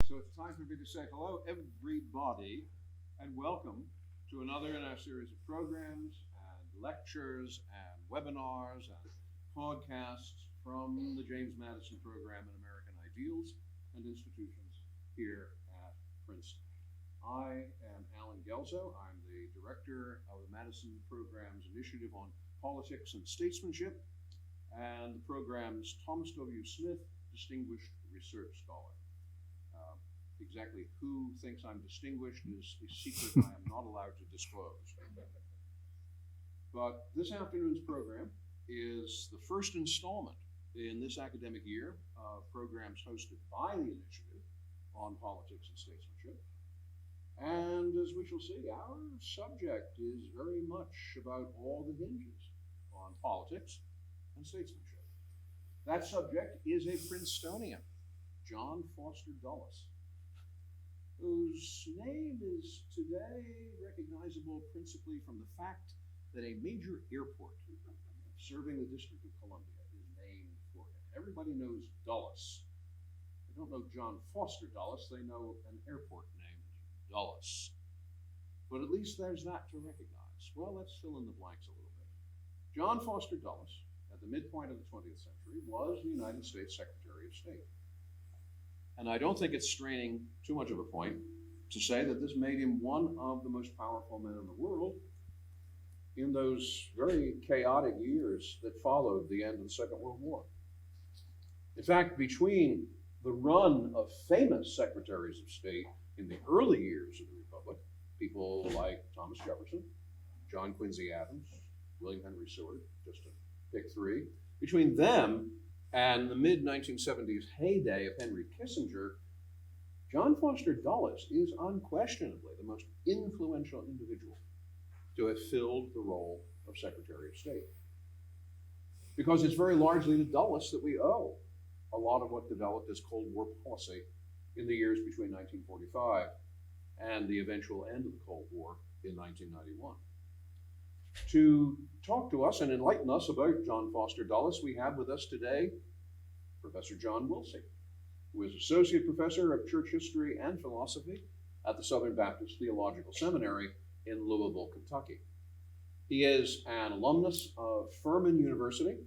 So it's time for me to say hello, everybody, and welcome to another in our series of programs and lectures and webinars and podcasts from the James Madison Program in American Ideals and Institutions here at Princeton. I am Alan Guelzo. I'm the director of the Madison Program's Initiative on Politics and Statesmanship, and the program's Thomas W. Smith Distinguished Research Scholar. Exactly who thinks I'm distinguished is a secret I am not allowed to disclose. But this afternoon's program is the first installment in this academic year of programs hosted by the Initiative on Politics and Statesmanship. And as we shall see, our subject is very much about all the hinges on politics and statesmanship. That subject is a Princetonian, John Foster Dulles, whose name is today recognizable principally from the fact that a major airport serving the District of Columbia is named for him. Everybody knows Dulles. They don't know John Foster Dulles, they know an airport named Dulles. But at least there's that to recognize. Well, let's fill in the blanks a little bit. John Foster Dulles, at the midpoint of the 20th century, was the United States Secretary of State. And I don't think it's straining too much of a point to say that this made him one of the most powerful men in the world in those very chaotic years that followed the end of the Second World War. In fact, between the run of famous secretaries of state in the early years of the Republic, people like Thomas Jefferson, John Quincy Adams, William Henry Seward, just to pick three, between them and the mid-1970s heyday of Henry Kissinger, John Foster Dulles is unquestionably the most influential individual to have filled the role of Secretary of State. Because it's very largely to Dulles that we owe a lot of what developed as Cold War policy in the years between 1945 and the eventual end of the Cold War in 1991. To talk to us and enlighten us about John Foster Dulles, we have with us today Professor John Wilsey, who is Associate Professor of Church History and Philosophy at the Southern Baptist Theological Seminary in Louisville, Kentucky. He is an alumnus of Furman University.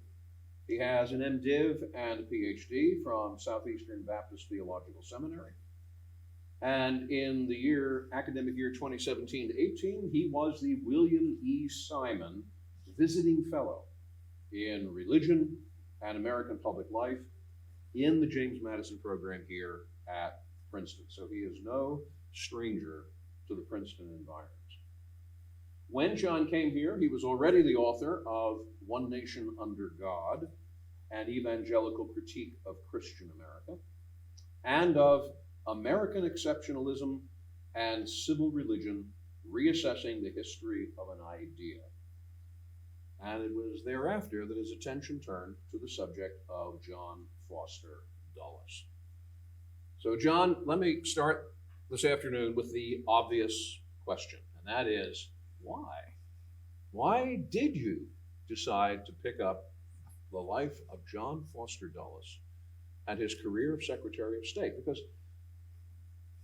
He has an MDiv and a PhD from Southeastern Baptist Theological Seminary. And in the academic year 2017-18, he was the William E. Simon Visiting Fellow in Religion and American Public Life in the James Madison Program here at Princeton. So he is no stranger to the Princeton environment. When John came here, he was already the author of One Nation Under God, an evangelical critique of Christian America, and of American Exceptionalism and Civil Religion, Reassessing the History of an Idea. And it was thereafter that his attention turned to the subject of John Foster Dulles. So John, let me start this afternoon with the obvious question, and that is, why? Why did you decide to pick up the life of John Foster Dulles and his career of Secretary of State? Because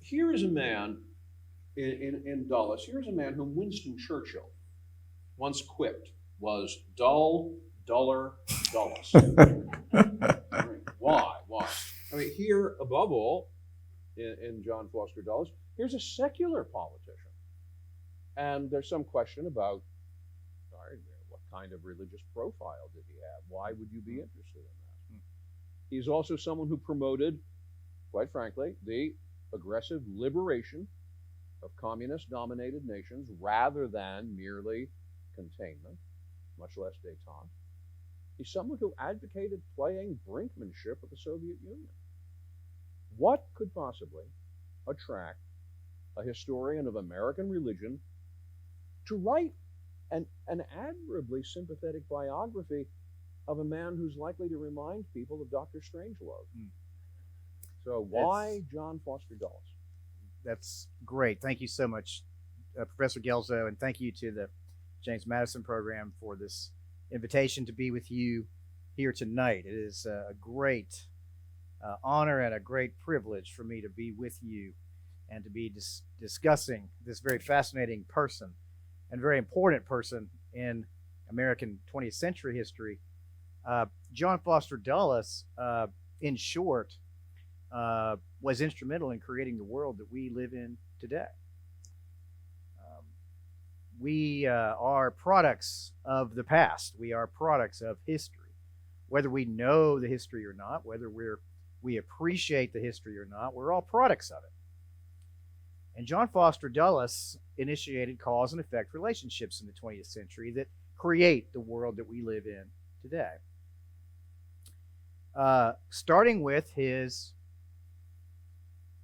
here is a man in Dulles, here is a man whom Winston Churchill once quipped was dull, duller, Dulles. Why? I mean, here, above all, in John Foster Dulles, here's a secular politician. And there's some question about, what kind of religious profile did he have? Why would you be interested in that? He's also someone who promoted, quite frankly, the aggressive liberation of communist-dominated nations rather than merely containment, much less détente. He's someone who advocated playing brinkmanship with the Soviet Union. What could possibly attract a historian of American religion to write an admirably sympathetic biography of a man who's likely to remind people of Dr. Strangelove? So why John Foster Dulles? That's great. Thank you so much, Professor Guelzo, and thank you to the James Madison Program for this invitation to be with you here tonight. It is a great honor and a great privilege for me to be with you and to be discussing this very fascinating person and very important person in American 20th century history. John Foster Dulles, in short, was instrumental in creating the world that we live in today. We are products of the past. We are products of history. Whether we know the history or not, whether we appreciate the history or not, we're all products of it. And John Foster Dulles initiated cause and effect relationships in the 20th century that create the world that we live in today. Starting with his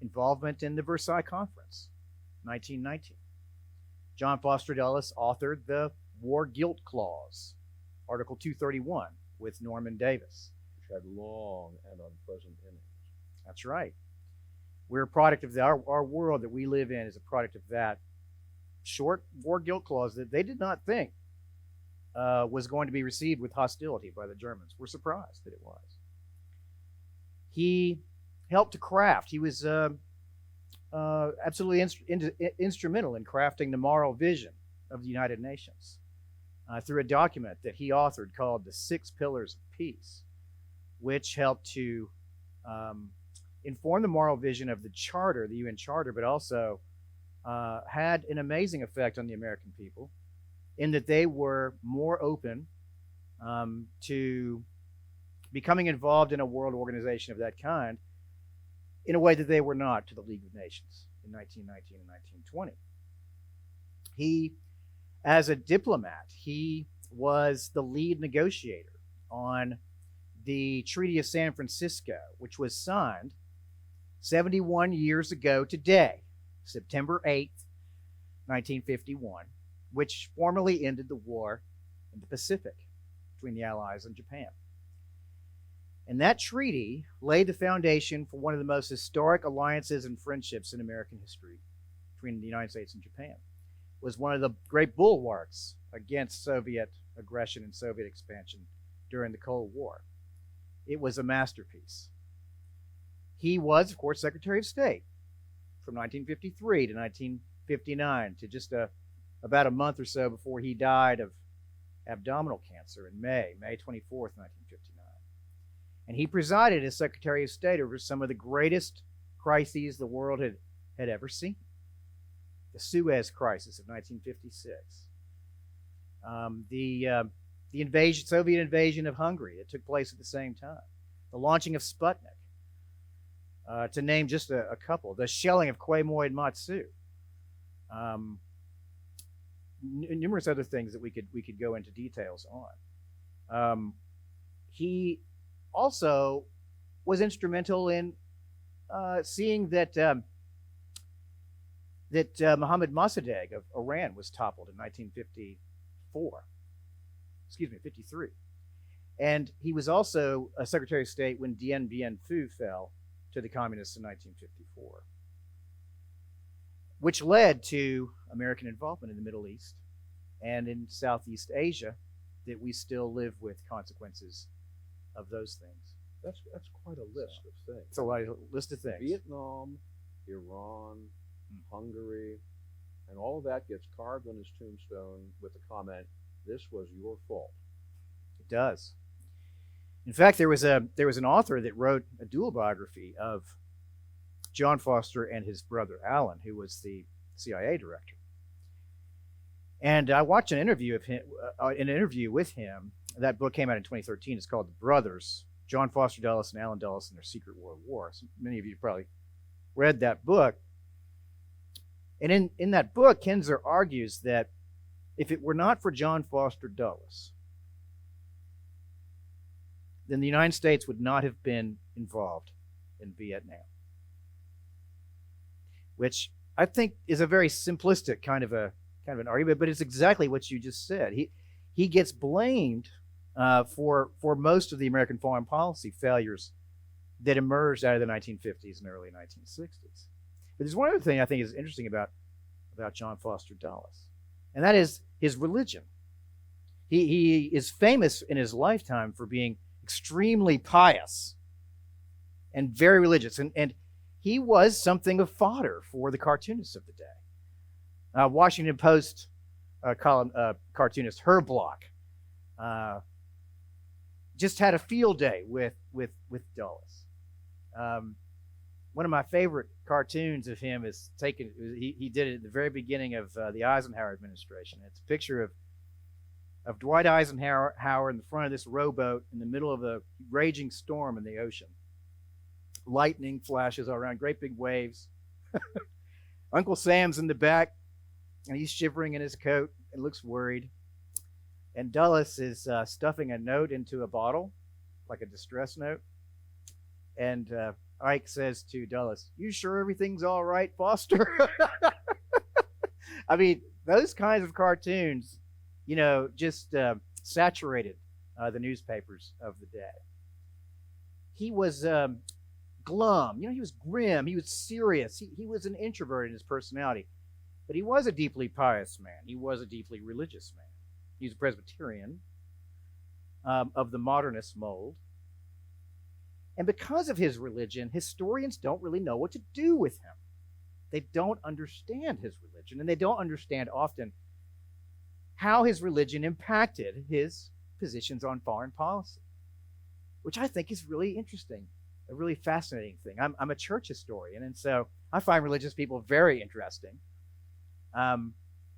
involvement in the Versailles Conference, 1919. John Foster Dulles authored the War Guilt Clause, Article 231, with Norman Davis. Which had long and unpleasant innings. That's right. We're a product of our world that we live in is a product of that short War Guilt Clause that they did not think was going to be received with hostility by the Germans. We're surprised that it was. He helped to craft. He was absolutely instrumental in crafting the moral vision of the United Nations through a document that he authored called the 6 Pillars of Peace, which helped to inform the moral vision of the Charter, the UN Charter, but also had an amazing effect on the American people in that they were more open to becoming involved in a world organization of that kind in a way that they were not to the League of Nations in 1919 and 1920. He, as a diplomat, he was the lead negotiator on the Treaty of San Francisco, which was signed 71 years ago today, September 8th, 1951, which formally ended the war in the Pacific between the Allies and Japan. And that treaty laid the foundation for one of the most historic alliances and friendships in American history between the United States and Japan. It was one of the great bulwarks against Soviet aggression and Soviet expansion during the Cold War. It was a masterpiece. He was, of course, Secretary of State from 1953 to 1959 to just about a month or so before he died of abdominal cancer in May 24th, 1959. And he presided as Secretary of State over some of the greatest crises the world had ever seen. The Suez Crisis of 1956. The Soviet invasion of Hungary that took place at the same time. The launching of Sputnik, to name just a couple. The shelling of Quemoy and Matsu. Numerous other things that we could go into details on. He also was instrumental in seeing that Mohammad Mossadegh of Iran was toppled in 1953. And he was also a Secretary of State when Dien Bien Phu fell to the communists in 1954, which led to American involvement in the Middle East and in Southeast Asia that we still live with consequences of those things. That's quite a list of things. It's a list of things. Vietnam, Iran, Hungary, and all of that gets carved on his tombstone with the comment, "This was your fault." It does. In fact, there was an author that wrote a dual biography of John Foster and his brother Alan, who was the CIA director. And I watched an interview with him. That book came out in 2013. It's called The Brothers, John Foster Dulles and Alan Dulles and Their Secret World War. So many of you probably read that book. And in that book, Kinzer argues that if it were not for John Foster Dulles, then the United States would not have been involved in Vietnam. Which I think is a very simplistic kind of an argument, but it's exactly what you just said. He gets blamed for most of the American foreign policy failures that emerged out of the 1950s and early 1960s. But there's one other thing I think is interesting about John Foster Dulles, and that is his religion. He is famous in his lifetime for being extremely pious. and very religious. And he was something of fodder for the cartoonists of the day. Washington Post cartoonist Herb Block just had a field day with Dulles. One of my favorite cartoons of him is he did it at the very beginning of the Eisenhower administration. It's a picture of Dwight Eisenhower in the front of this rowboat in the middle of a raging storm in the ocean. Lightning flashes all around, great big waves. Uncle Sam's in the back, and he's shivering in his coat and looks worried. And Dulles is stuffing a note into a bottle, like a distress note. And Ike says to Dulles, "You sure everything's all right, Foster?" I mean, those kinds of cartoons, just saturated the newspapers of the day. He was glum. He was grim. He was serious. He was an introvert in his personality. But he was a deeply pious man. He was a deeply religious man. He was a Presbyterian of the modernist mold. And because of his religion, historians don't really know what to do with him. They don't understand his religion, and they don't understand often how his religion impacted his positions on foreign policy, which I think is really interesting, a really fascinating thing. I'm a church historian, and so I find religious people very interesting. And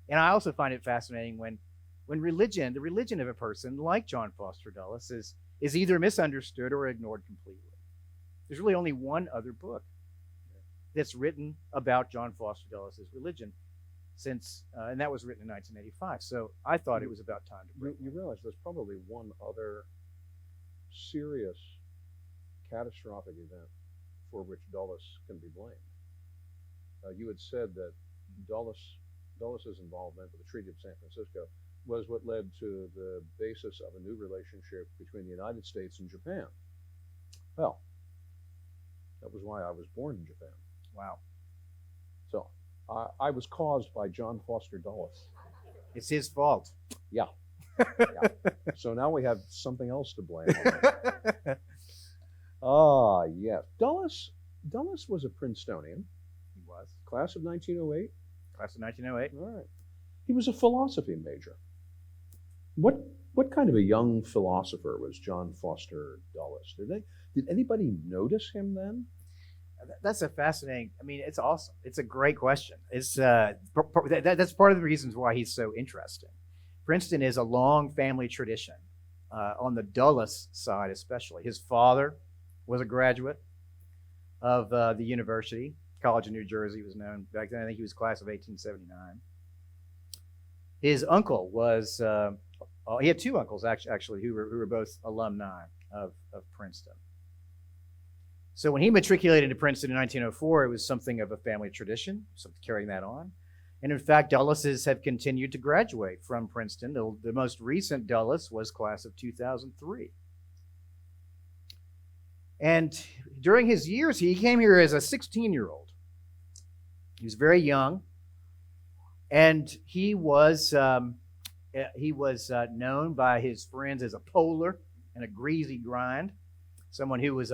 I also find it fascinating when the religion of a person like John Foster Dulles is either misunderstood or ignored completely. There's really only one other book that's written about John Foster Dulles' religion and that was written in 1985. So I thought it was about time to bring. You realize there's probably one other serious, catastrophic event for which Dulles can be blamed. You had said that Dulles' involvement with the Treaty of San Francisco was what led to the basis of a new relationship between the United States and Japan. Well, that was why I was born in Japan. Wow. So I was caused by John Foster Dulles. It's his fault. Yeah. So now we have something else to blame. Yes. Dulles was a Princetonian. He was. Class of 1908. Class of 1908. All right. He was a philosophy major. What kind of a young philosopher was John Foster Dulles? Did anybody notice him then? That's a fascinating. I mean, it's awesome. It's a great question. It's that's part of the reasons why he's so interesting. Princeton is a long family tradition on the Dulles side, especially. His father was a graduate of the university. College of New Jersey was known back then. I think he was class of 1879. His uncle was, he had two uncles actually who were both alumni of Princeton. So when he matriculated into Princeton in 1904, it was something of a family tradition, something carrying that on. And in fact, Dulleses have continued to graduate from Princeton. The most recent Dulles was class of 2003. And during his years, he came here as a 16-year-old. He was very young, and he was known by his friends as a polar and a greasy grind, someone who was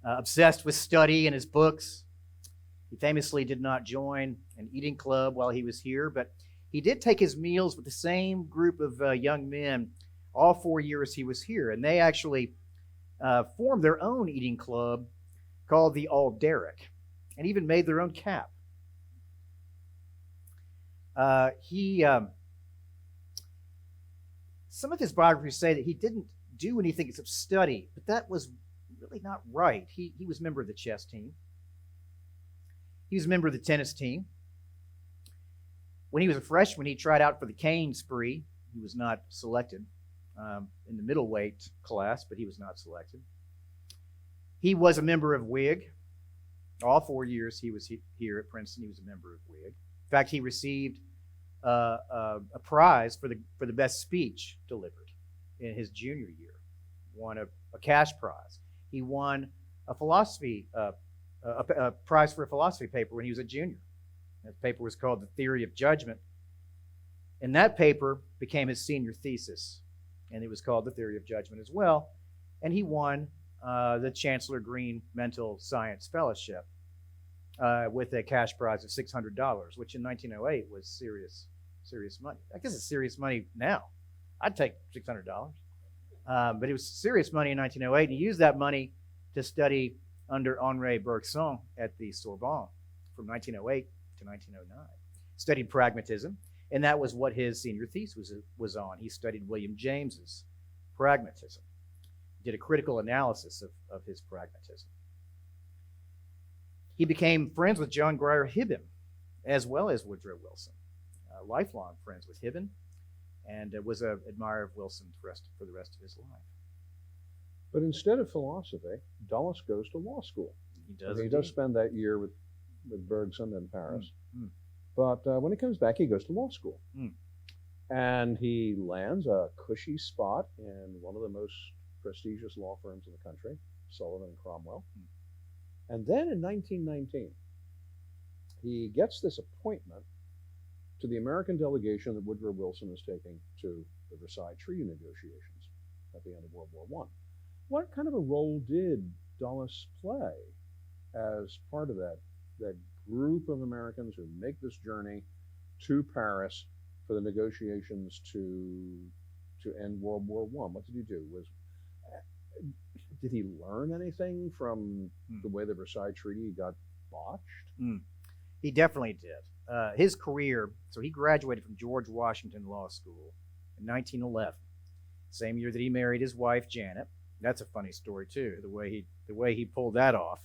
obsessed with study and his books. He famously did not join an eating club while he was here, but he did take his meals with the same group of young men all 4 years he was here, and they actually formed their own eating club called the Alderic, and even made their own cap. Some of his biographies say that he didn't do anything except study, but that was really not right. He was a member of the chess team. He was a member of the tennis team. When he was a freshman, he tried out for the cane spree. He was not selected in the middleweight class, but he was not selected. He was a member of Whig. All 4 years he was here at Princeton, he was a member of Whig. In fact, he received a prize for the best speech delivered in his junior year. Won a cash prize. He won a prize for a philosophy paper when he was a junior. That paper was called The Theory of Judgment. And that paper became his senior thesis. And it was called The Theory of Judgment as well. And he won the Chancellor Green Mental Science Fellowship with a cash prize of $600, which in 1908 was serious money. I guess it's serious money now. I'd take $600. But it was serious money in 1908, and he used that money to study under Henri Bergson at the Sorbonne from 1908 to 1909. Studied pragmatism, and that was what his senior thesis was on. He studied William James's pragmatism, did a critical analysis of his pragmatism. He became friends with John Grier Hibben, as well as Woodrow Wilson, lifelong friends with Hibben, and was an admirer of Wilson for the rest of his life. But instead of philosophy, Dulles goes to law school. He does spend that year with Bergson in Paris. But when he comes back, he goes to law school. And he lands a cushy spot in one of the most prestigious law firms in the country, Sullivan and Cromwell. And then in 1919, he gets this appointment to the American delegation that Woodrow Wilson is taking to the Versailles Treaty negotiations at the end of World War I. What kind of a role did Dulles play as part of that group of Americans who make this journey to Paris for the negotiations to end World War I? What did he do? Did he learn anything from the way the Versailles Treaty got botched? He definitely did. His career, so he graduated from George Washington Law School in 1911, same year that he married his wife, Janet. That's a funny story, too, the way he pulled that off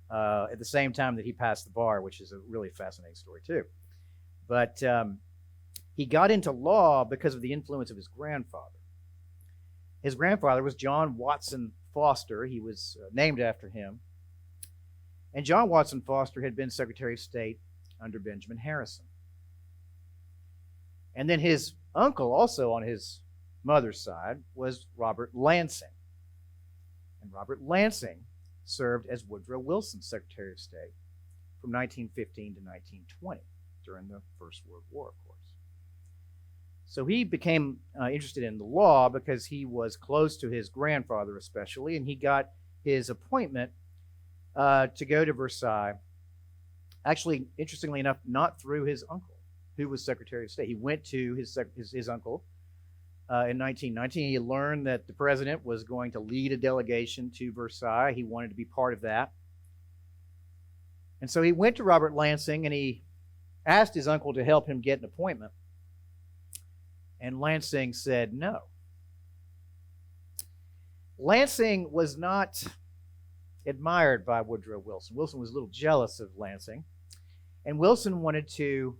at the same time that he passed the bar, which is a really fascinating story, too. But he got into law because of the influence of his grandfather. His grandfather was John Watson Foster. He was named after him. And John Watson Foster had been Secretary of State under Benjamin Harrison. And then his uncle, also on his mother's side, was Robert Lansing. And Robert Lansing served as Woodrow Wilson's Secretary of State from 1915 to 1920 during the First World War, of course. So he became interested in the law because he was close to his grandfather especially, and he got his appointment to go to Versailles. Actually, interestingly enough, not through his uncle, who was Secretary of State. He went to his uncle in 1919. He learned that the president was going to lead a delegation to Versailles. He wanted to be part of that. And so he went to Robert Lansing, and he asked his uncle to help him get an appointment. And Lansing said no. Lansing was not admired by Woodrow Wilson. Wilson was a little jealous of Lansing. And Wilson wanted to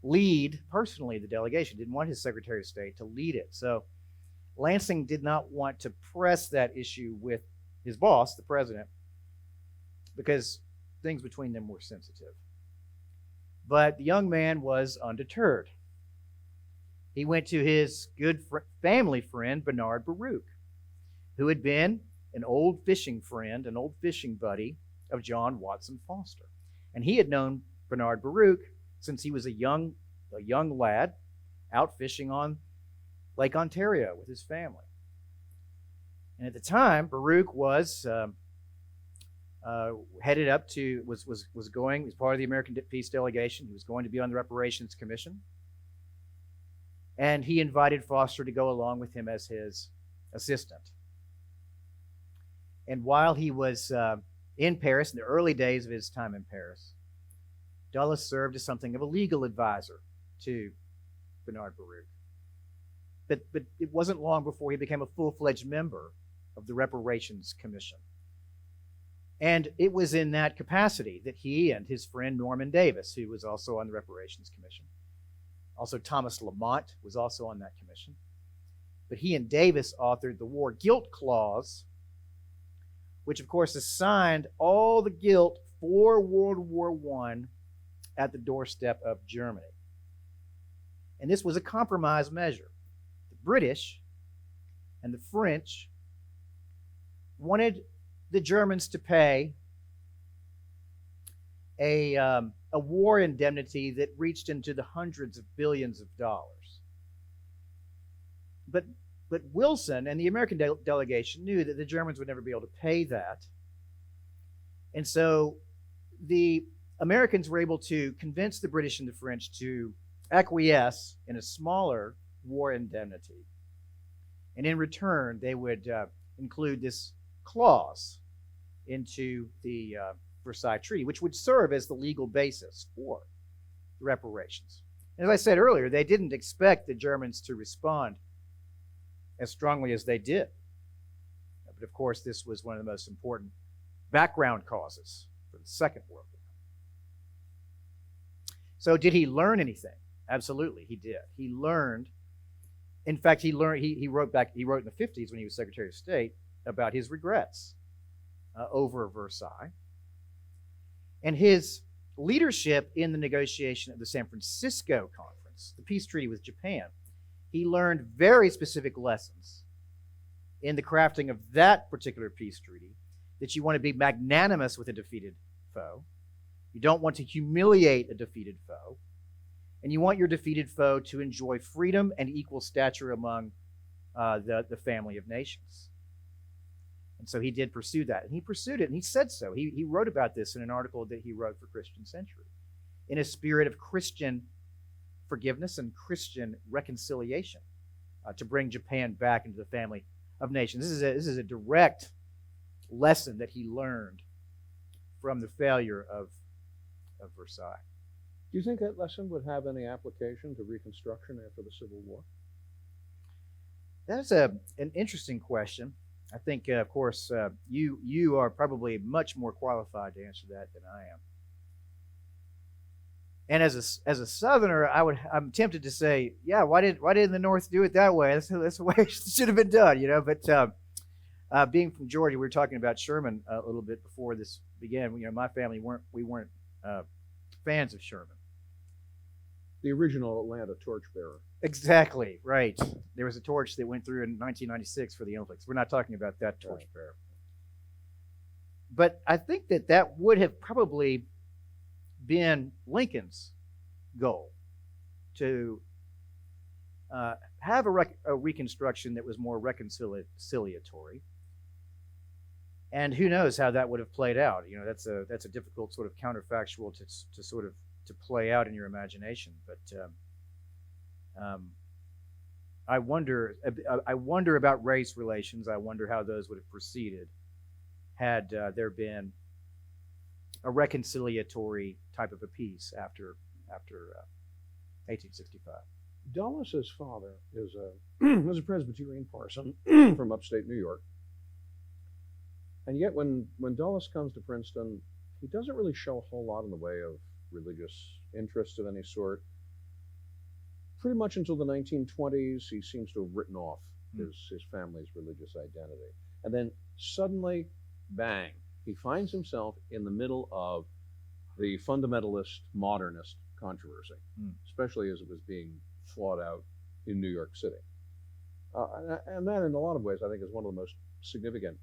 lead personally the delegation, didn't want his Secretary of State to lead it. So Lansing did not want to press that issue with his boss, the president, because things between them were sensitive. But the young man was undeterred. He went to his good family friend, Bernard Baruch, who had been an old fishing friend, an old fishing buddy of John Watson Foster. And he had known Bernard Baruch since he was a young lad out fishing on Lake Ontario with his family. And at the time, Baruch was headed up to, was going, as part of the American Peace Delegation. He was going to be on the Reparations Commission. And he invited Foster to go along with him as his assistant. And while he was in Paris, in the early days of his time in Paris, Dulles served as something of a legal advisor to Bernard Baruch. But it wasn't long before he became a full-fledged member of the Reparations Commission. And it was in that capacity that he and his friend Norman Davis, who was also on the Reparations Commission, also Thomas Lamont was also on that commission, but he and Davis authored the War Guilt Clause, which of course assigned all the guilt for World War I at the doorstep of Germany. And this was a compromise measure. The British and the French wanted the Germans to pay a war indemnity that reached into the hundreds of billions of dollars. But But Wilson and the American delegation knew that the Germans would never be able to pay that. And so the Americans were able to convince the British and the French to acquiesce in a smaller war indemnity. And in return, they would include this clause into the Versailles Treaty, which would serve as the legal basis for the reparations. And as I said earlier, they didn't expect the Germans to respond as strongly as they did. But of course, this was one of the most important background causes for the Second World War. So did he learn anything? Absolutely, he did. He learned. In fact, he wrote in the 50s when he was Secretary of State about his regrets over Versailles. And his leadership in the negotiation of the San Francisco Conference, the peace treaty with Japan, he learned very specific lessons in the crafting of that particular peace treaty, that you want to be magnanimous with a defeated foe. You don't want to humiliate a defeated foe. And you want your defeated foe to enjoy freedom and equal stature among the family of nations. And so he did pursue that. And he pursued it, and he said so. He wrote about this in an article that he wrote for Christian Century, in a spirit of Christian forgiveness and Christian reconciliation, to bring Japan back into the family of nations. This is a direct lesson that he learned from the failure of Versailles. Do you think that lesson would have any application to Reconstruction after the Civil War? That's an interesting question. I think, of course, you are probably much more qualified to answer that than I am. And as a Southerner, I'm tempted to say, yeah, why didn't the North do it that way? That's the way it should have been done, you know. But being from Georgia, we were talking about Sherman a little bit before this began. You know, my family weren't fans of Sherman. The original Atlanta torchbearer. Exactly, right. There was a torch that went through in 1996 for the Olympics. We're not talking about that torchbearer. But I think that would have probably been Lincoln's goal, to have a Reconstruction that was more reconciliatory. And who knows how that would have played out. You know, that's a difficult sort of counterfactual to play out in your imagination. But I wonder about race relations. I wonder how those would have proceeded had there been a reconciliatory type of a peace after 1865. Dulles' father was a Presbyterian parson from upstate New York. And yet when Dulles comes to Princeton, he doesn't really show a whole lot in the way of religious interest of any sort. Pretty much until the 1920s, he seems to have written off his family's religious identity. And then suddenly, bang, he finds himself in the middle of the fundamentalist modernist controversy, especially as it was being fought out in New York City. And that, in a lot of ways, I think is one of the most significant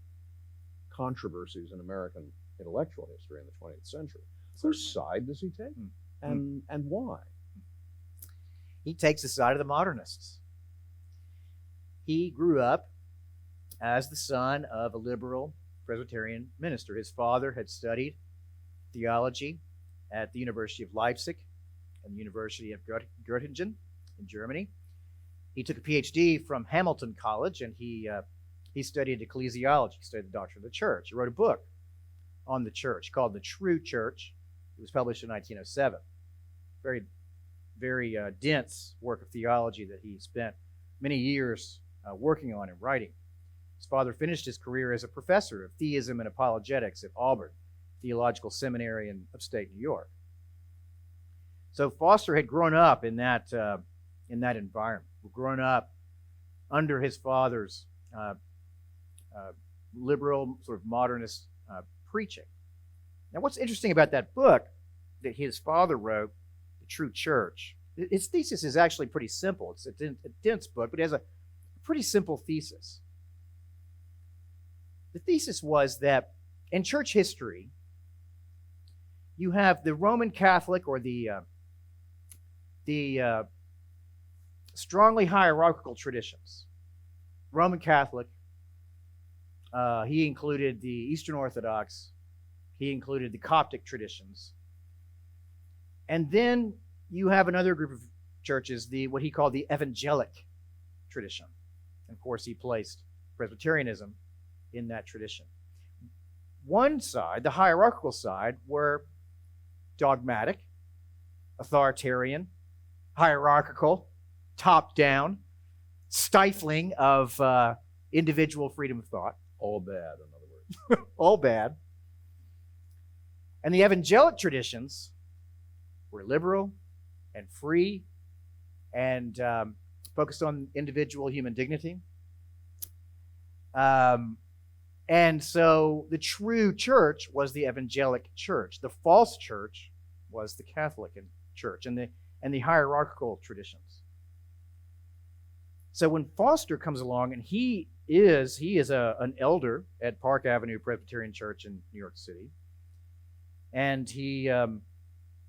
controversies in American intellectual history in the 20th century. Whose side does he take? And why? He takes the side of the modernists. He grew up as the son of a liberal Presbyterian minister. His father had studied theology at the University of Leipzig and the University of Göttingen in Germany. He took a PhD from Hamilton College, and he studied ecclesiology. He studied the doctrine of the church. He wrote a book on the church called The True Church. It was published in 1907. Very, very dense work of theology that he spent many years working on and writing. His father finished his career as a professor of theism and apologetics at Auburn Theological Seminary in upstate New York. So Foster had grown up in that environment, grown up under his father's liberal, sort of modernist preaching. Now, what's interesting about that book that his father wrote, The True Church, his thesis is actually pretty simple. It's a dense book, but it has a pretty simple thesis. The thesis was that in church history, you have the Roman Catholic, or the strongly hierarchical traditions, Roman Catholic. He included the Eastern Orthodox. He included the Coptic traditions. And then you have another group of churches, what he called the evangelic tradition. And of course, he placed Presbyterianism in that tradition. One side, the hierarchical side, were dogmatic, authoritarian, hierarchical, top-down, stifling of individual freedom of thought. All bad, in other words. All bad. And the evangelic traditions were liberal and free and focused on individual human dignity. And so the true church was the evangelic church. The false church was the Catholic church and the hierarchical traditions. So when Foster comes along, and he is an elder at Park Avenue Presbyterian Church in New York City, and he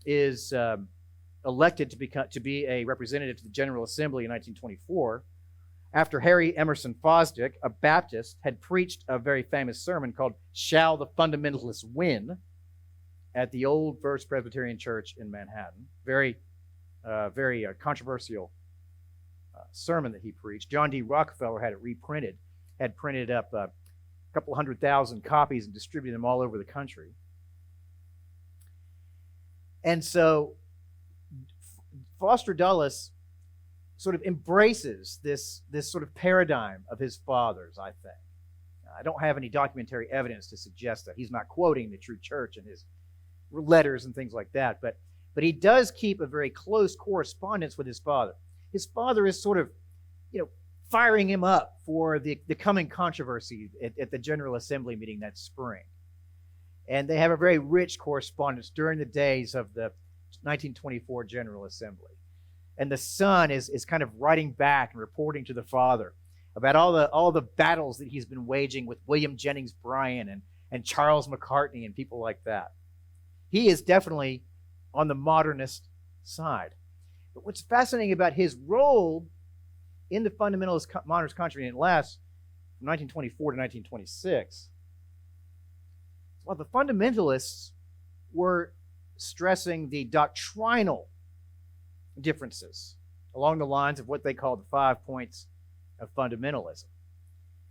is elected to be a representative to the General Assembly in 1924, after Harry Emerson Fosdick, a Baptist, had preached a very famous sermon called "Shall the Fundamentalists Win?" at the Old First Presbyterian Church in Manhattan. Very controversial sermon that he preached. John D. Rockefeller had it reprinted, had printed up a couple 100,000 copies and distributed them all over the country. And so Foster Dulles sort of embraces this sort of paradigm of his father's, I think. I don't have any documentary evidence to suggest that. He's not quoting the true church in his letters and things like that, but he does keep a very close correspondence with his father. His father is sort of, firing him up for the coming controversy at the General Assembly meeting that spring. And they have a very rich correspondence during the days of the 1924 General Assembly. And the son is kind of writing back and reporting to the father about all the battles that he's been waging with William Jennings Bryan and Charles McCartney and people like that. He is definitely on the modernist side. But what's fascinating about his role in the fundamentalist modernist controversy, and it lasts from 1924 to 1926, while the fundamentalists were stressing the doctrinal differences along the lines of what they called the 5 points of fundamentalism,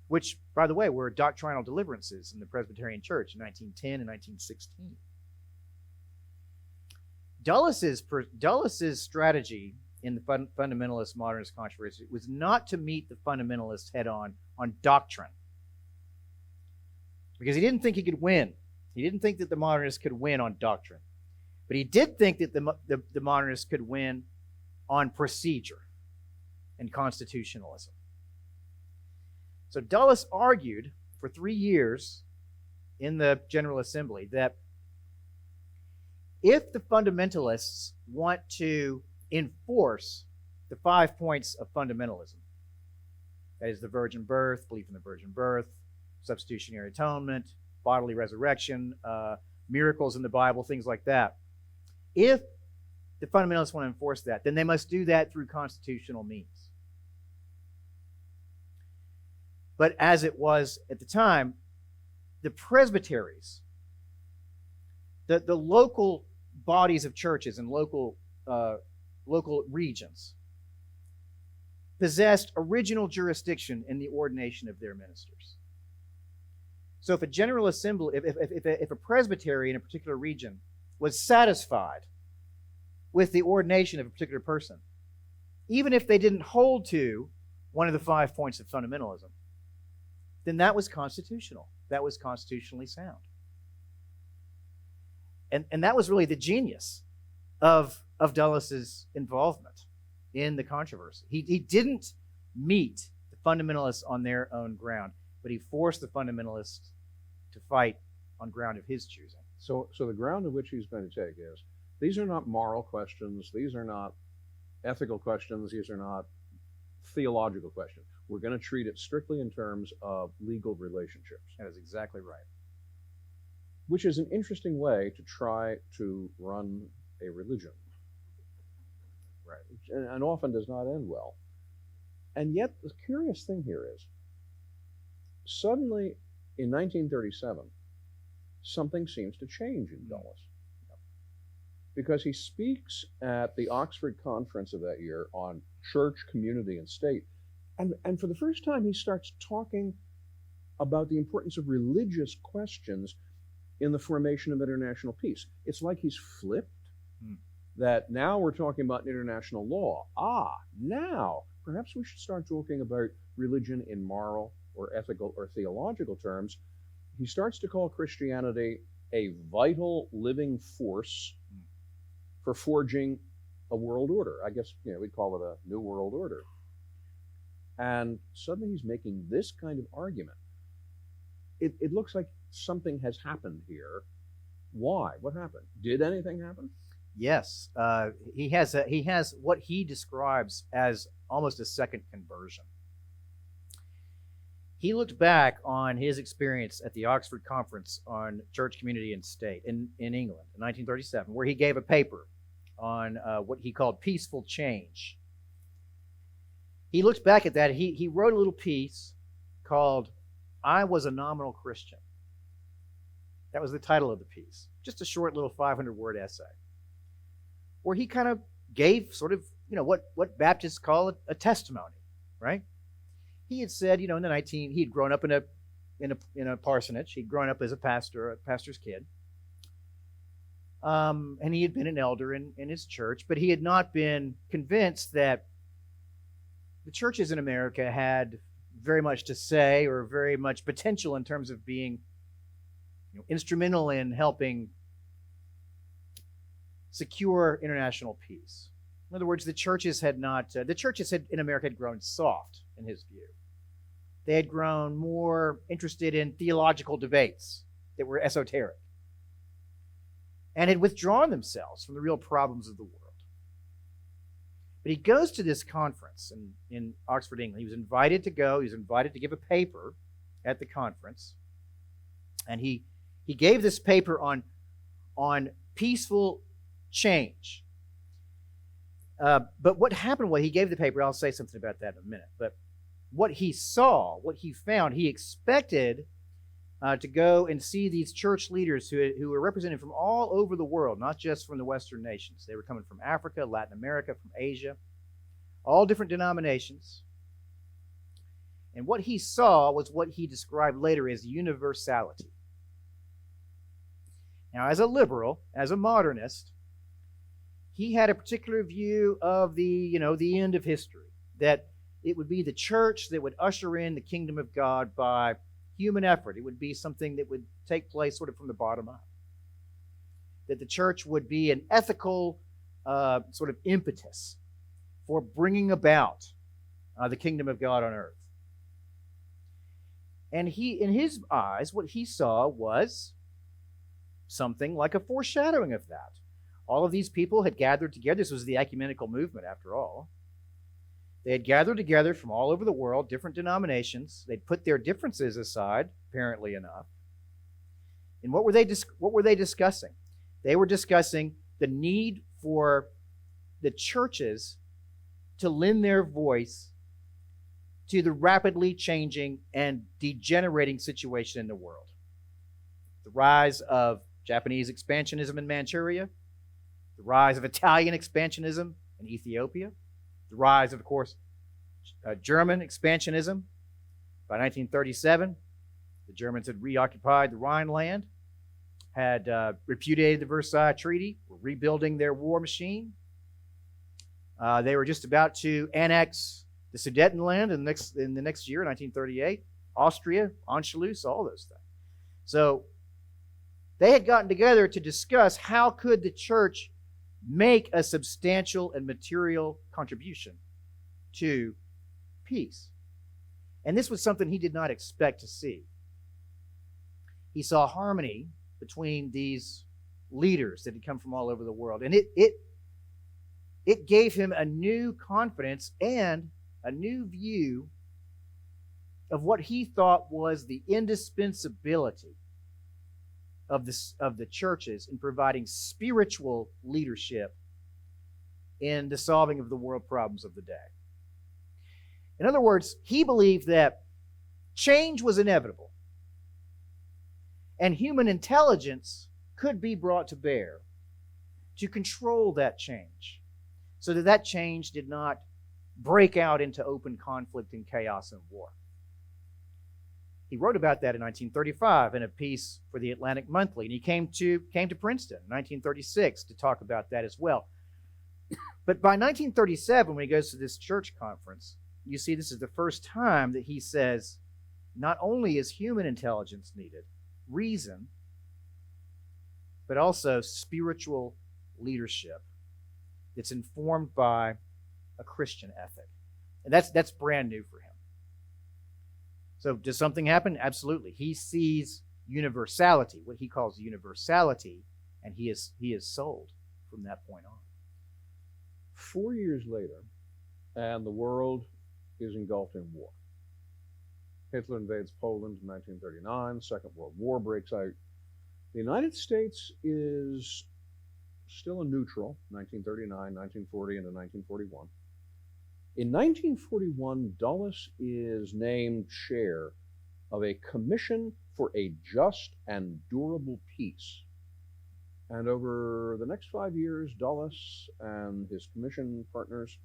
which, by the way, were doctrinal deliverances in the Presbyterian Church in 1910 and 1916. Dulles' strategy in the fundamentalist modernist controversy was not to meet the fundamentalists head-on doctrine, because he didn't think he could win. He didn't think that the modernists could win on doctrine. But he did think that the modernists could win on procedure and constitutionalism. So Dulles argued for 3 years in the General Assembly that if the fundamentalists want to enforce the 5 points of fundamentalism, that is the virgin birth, belief in the virgin birth, substitutionary atonement, bodily resurrection, miracles in the Bible, things like that, if the fundamentalists want to enforce that, then they must do that through constitutional means. But as it was at the time, the presbyteries, the local bodies of churches and local regions, possessed original jurisdiction in the ordination of their ministers. So if a General Assembly, if a presbytery in a particular region was satisfied with the ordination of a particular person, even if they didn't hold to one of the 5 points of fundamentalism, then that was constitutional. That was constitutionally sound. And that was really the genius of Dulles' involvement in the controversy. He didn't meet the fundamentalists on their own ground, but he forced the fundamentalists to fight on ground of his choosing. So the ground of which he's going to take is, these are not moral questions, these are not ethical questions, these are not theological questions. We're going to treat it strictly in terms of legal relationships. That is exactly right. Which is an interesting way to try to run a religion. Right. And often does not end well. And yet, the curious thing here is, suddenly, in 1937, something seems to change in Dulles. Because he speaks at the Oxford conference of that year on church, community, and state. And for the first time, he starts talking about the importance of religious questions in the formation of international peace. It's like he's flipped, that now we're talking about international law. Now, perhaps we should start talking about religion in moral or ethical or theological terms. He starts to call Christianity a vital living force for forging a world order. I guess we'd call it a new world order. And suddenly he's making this kind of argument. It looks like something has happened here. Why? What happened? Did anything happen? Yes. He has what he describes as almost a second conversion. He looked back on his experience at the Oxford Conference on Church, Community, and State in England in 1937, where he gave a paper on what he called peaceful change. He looked back at that. He wrote a little piece called "I Was a Nominal Christian." That was the title of the piece. Just a short little 500-word essay where he kind of gave sort of, what Baptists call a testimony, right? He had said, he had grown up in a parsonage. He'd grown up as a pastor's kid. And he had been an elder in his church, but he had not been convinced that the churches in America had very much to say or very much potential in terms of being instrumental in helping secure international peace. In other words, the churches in America had grown soft, in his view. They had grown more interested in theological debates that were esoteric and had withdrawn themselves from the real problems of the world. But he goes to this conference in Oxford, England. He was invited to go. He was invited to give a paper at the conference. And he gave this paper on peaceful change. But what happened was he gave the paper. I'll say something about that in a minute. But what he saw, what he found, he expected to go and see these church leaders who were represented from all over the world, not just from the Western nations. They were coming from Africa, Latin America, from Asia, all different denominations. And what he saw was what he described later as universality. Now, as a liberal, as a modernist, he had a particular view of the end of history, that it would be the church that would usher in the kingdom of God by human effort. It would be something that would take place sort of from the bottom up. That the church would be an ethical sort of impetus for bringing about the kingdom of God on earth. And in his eyes, what he saw was something like a foreshadowing of that. All of these people had gathered together. This was the ecumenical movement, after all. They had gathered together from all over the world, different denominations. They'd put their differences aside, apparently enough. And what were they discussing? They were discussing the need for the churches to lend their voice to the rapidly changing and degenerating situation in the world. The rise of Japanese expansionism in Manchuria, the rise of Italian expansionism in Ethiopia, the rise of course, German expansionism. By 1937, the Germans had reoccupied the Rhineland, had repudiated the Versailles Treaty, were rebuilding their war machine. They were just about to annex the Sudetenland in the next year, 1938, Austria, Anschluss, all those things. So they had gotten together to discuss how could the church make a substantial and material contribution to peace. And this was something he did not expect to see. He saw harmony between these leaders that had come from all over the world. And it gave him a new confidence and a new view of what he thought was the indispensability of the churches in providing spiritual leadership in the solving of the world problems of the day. In other words, he believed that change was inevitable, and human intelligence could be brought to bear to control that change so that that change did not break out into open conflict and chaos and war. He wrote about that in 1935 in a piece for the Atlantic Monthly, and he came to Princeton in 1936 to talk about that as well. But by 1937, when he goes to this church conference, you see this is the first time that he says, not only is human intelligence needed, reason, but also spiritual leadership that's informed by a Christian ethic. And that's brand new for him. So does something happen? Absolutely. He sees universality, what he calls universality, and he is sold from that point on. 4 years later, and the world is engulfed in war. Hitler invades Poland in 1939, Second World War breaks out. The United States is still a neutral, 1939, 1940, and 1941. In 1941, Dulles is named chair of a Commission for a Just and Durable Peace. And over the next 5 years, Dulles and his commission partners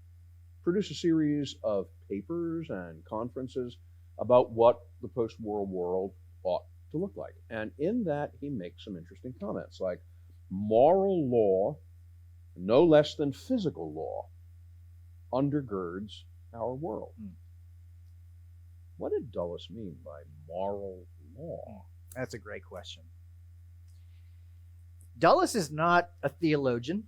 produce a series of papers and conferences about what the post-war world ought to look like. And in that, he makes some interesting comments like moral law, no less than physical law, undergirds our world. What did Dulles mean by moral law? That's a great question. Dulles is not a theologian.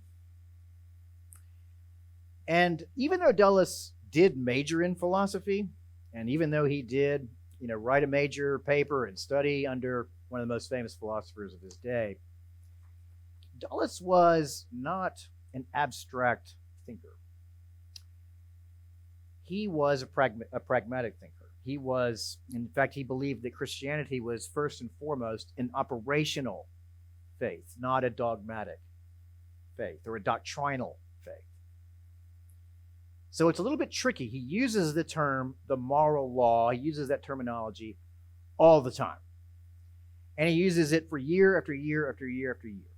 And even though Dulles did major in philosophy, and even though he did, write a major paper and study under one of the most famous philosophers of his day, Dulles was not an abstract thinker. He was a pragmatic thinker. He was, in fact, he believed that Christianity was first and foremost an operational faith, not a dogmatic faith or a doctrinal faith. So it's a little bit tricky. He uses the term, the moral law, he uses that terminology all the time. And he uses it for year after year after year after year.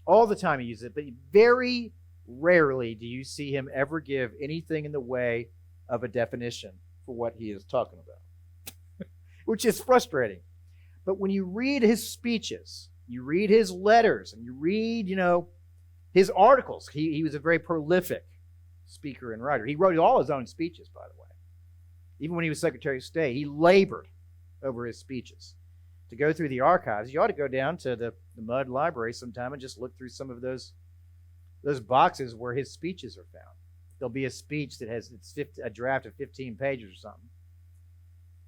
All the time he uses it, but very rarely do you see him ever give anything in the way of a definition for what he is talking about, which is frustrating. But when you read his speeches, you read his letters, and you read, his articles, he was a very prolific speaker and writer. He wrote all his own speeches, by the way. Even when he was Secretary of State, he labored over his speeches. To go through the archives, you ought to go down to the Mudd Library sometime and just look through some of those boxes where his speeches are found. There'll be a speech that has a draft of 15 pages or something.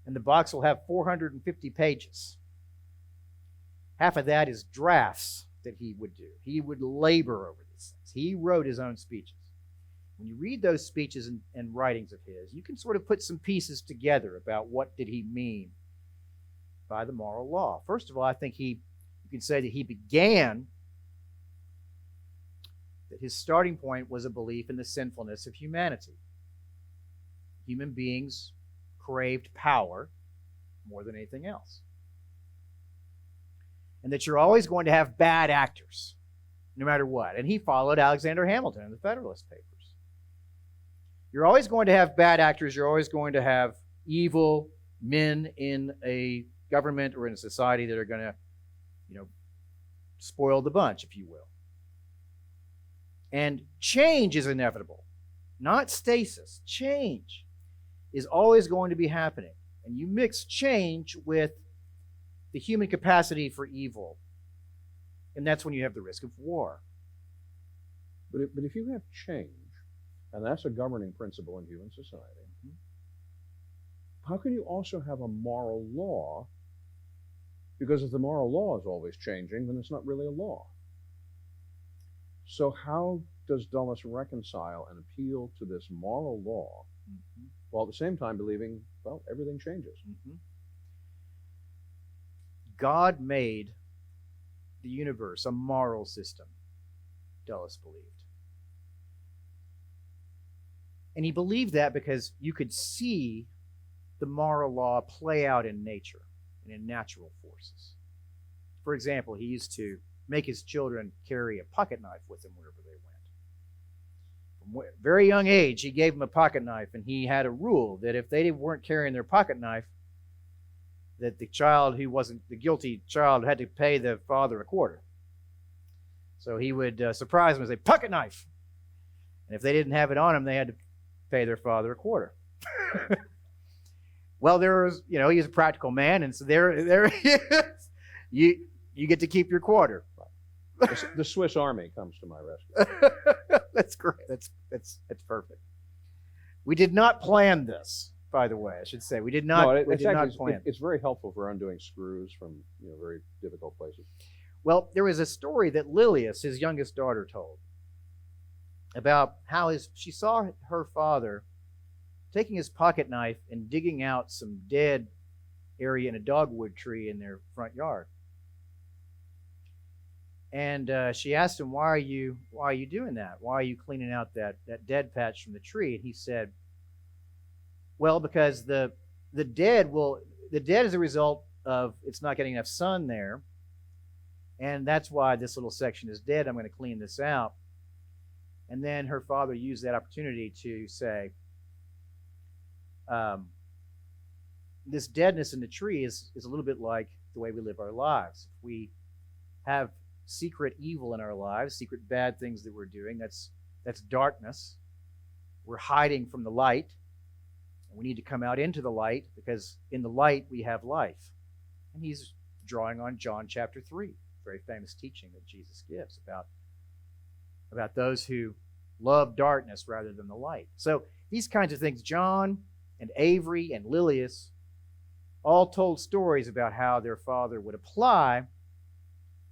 And the box will have 450 pages. Half of that is drafts that he would do. He would labor over these things. He wrote his own speeches. When you read those speeches and writings of his, you can sort of put some pieces together about what did he mean by the moral law. First of all, I think you can say that he began, that his starting point was a belief in the sinfulness of humanity. Human beings craved power more than anything else. And that you're always going to have bad actors, no matter what. And he followed Alexander Hamilton in the Federalist Papers. You're always going to have bad actors. You're always going to have evil men in a government or in a society that are going to, spoil the bunch, if you will. And change is inevitable, not stasis. Change is always going to be happening. And you mix change with the human capacity for evil, and that's when you have the risk of war. But if you have change, and that's a governing principle in human society, how can you also have a moral law? Because if the moral law is always changing, then it's not really a law. So how does Dulles reconcile and appeal to this moral law while at the same time believing, well, everything changes? God made the universe a moral system, Dulles believed. And he believed that because you could see the moral law play out in nature and in natural forces. For example, he used to make his children carry a pocket knife with them wherever they went. From a very young age, he gave them a pocket knife, and he had a rule that if they weren't carrying their pocket knife, that the child who wasn't the guilty child had to pay the father a quarter. So he would surprise them and say, "Pocket knife!" And if they didn't have it on them, they had to pay their father a quarter. Well, there was, he's a practical man, and so there he is. You get to keep your quarter. The Swiss Army comes to my rescue. That's great. That's perfect. We did not plan this, by the way. I should say we did not. No, we did not plan. It's very helpful for undoing screws from very difficult places. Well, there was a story that Lilius, his youngest daughter, told about how she saw her father taking his pocket knife and digging out some dead area in a dogwood tree in their front yard. And she asked him, why are you doing that? Why are you cleaning out that dead patch from the tree? And he said, well, because the dead is a result of it's not getting enough sun there, and that's why this little section is dead. I'm going to clean this out. And then her father used that opportunity to say, this deadness in the tree is a little bit like the way we live our lives. If we have secret evil in our lives, secret bad things that we're doing, that's darkness. We're hiding from the light, and we need to come out into the light, because in the light we have life. And he's drawing on John chapter 3, very famous teaching that Jesus gives about those who love darkness rather than the light. So these kinds of things, John and Avery and Lilius all told stories about how their father would apply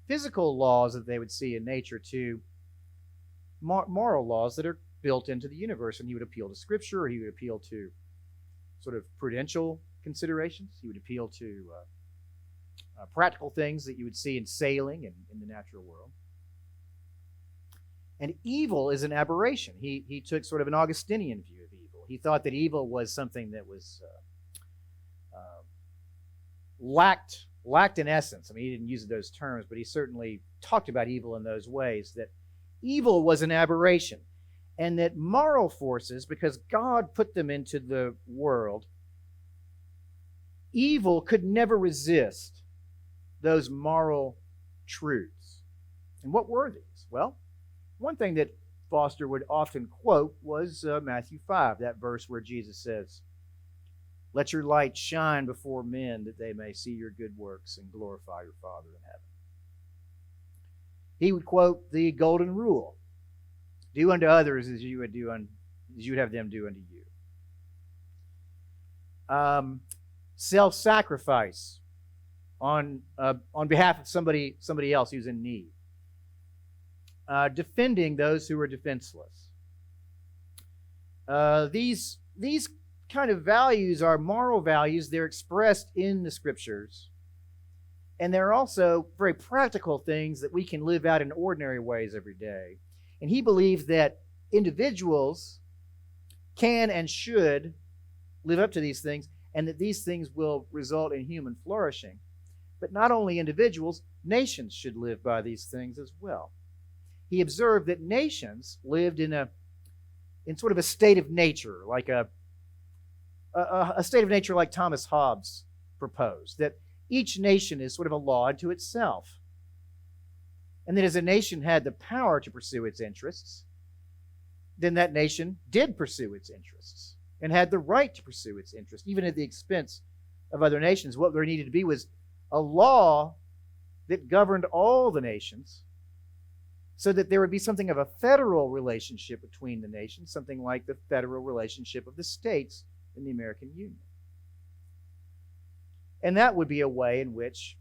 physical laws that they would see in nature to moral laws that are built into the universe. And he would appeal to Scripture, or he would appeal to sort of prudential considerations. He would appeal to practical things that you would see in sailing and in the natural world. And evil is an aberration. He took sort of an Augustinian view of evil. He thought that evil was something that was lacked in essence. I mean, he didn't use those terms, but he certainly talked about evil in those ways, that evil was an aberration, and that moral forces, because God put them into the world, evil could never resist those moral truths. And what were these? Well, one thing that Foster would often quote was Matthew 5, that verse where Jesus says, "Let your light shine before men, that they may see your good works and glorify your Father in heaven." He would quote the golden rule: "Do unto others as you would have them do unto you." Self-sacrifice on behalf of somebody else who's in need. Defending those who are defenseless. These kind of values are moral values. They're expressed in the Scriptures. And they're also very practical things that we can live out in ordinary ways every day. And he believed that individuals can and should live up to these things, and that these things will result in human flourishing. But not only individuals, nations should live by these things as well. He observed that nations lived in sort of a state of nature, like a state of nature like Thomas Hobbes proposed, that each nation is sort of a law unto itself. And that as a nation had the power to pursue its interests, then that nation did pursue its interests and had the right to pursue its interests, even at the expense of other nations. What there needed to be was a law that governed all the nations, so that there would be something of a federal relationship between the nations, something like the federal relationship of the states in the American Union. And that would be a way in which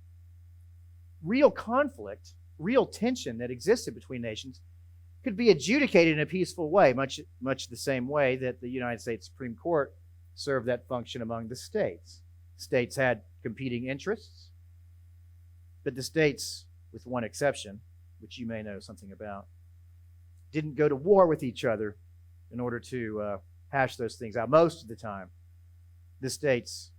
real conflict, real tension that existed between nations could be adjudicated in a peaceful way, much the same way that the United States Supreme Court served that function among the states. States had competing interests, but the states, with one exception, which you may know something about, didn't go to war with each other in order to hash those things out. Most of the time, the states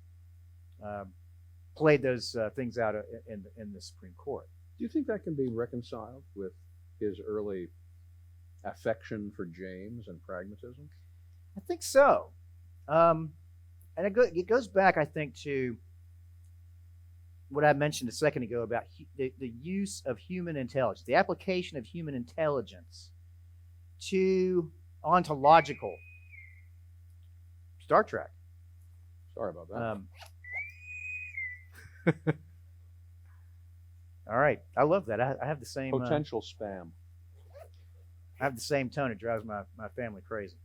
played those things out in the Supreme Court. Do you think that can be reconciled with his early affection for James and pragmatism? I think so. And it goes back, I think, to what I mentioned a second ago about the use of human intelligence, the application of human intelligence to ontological Star Trek. Sorry about that. All right, I love that. I have the same Potential spam. I have the same tone. It drives my family crazy.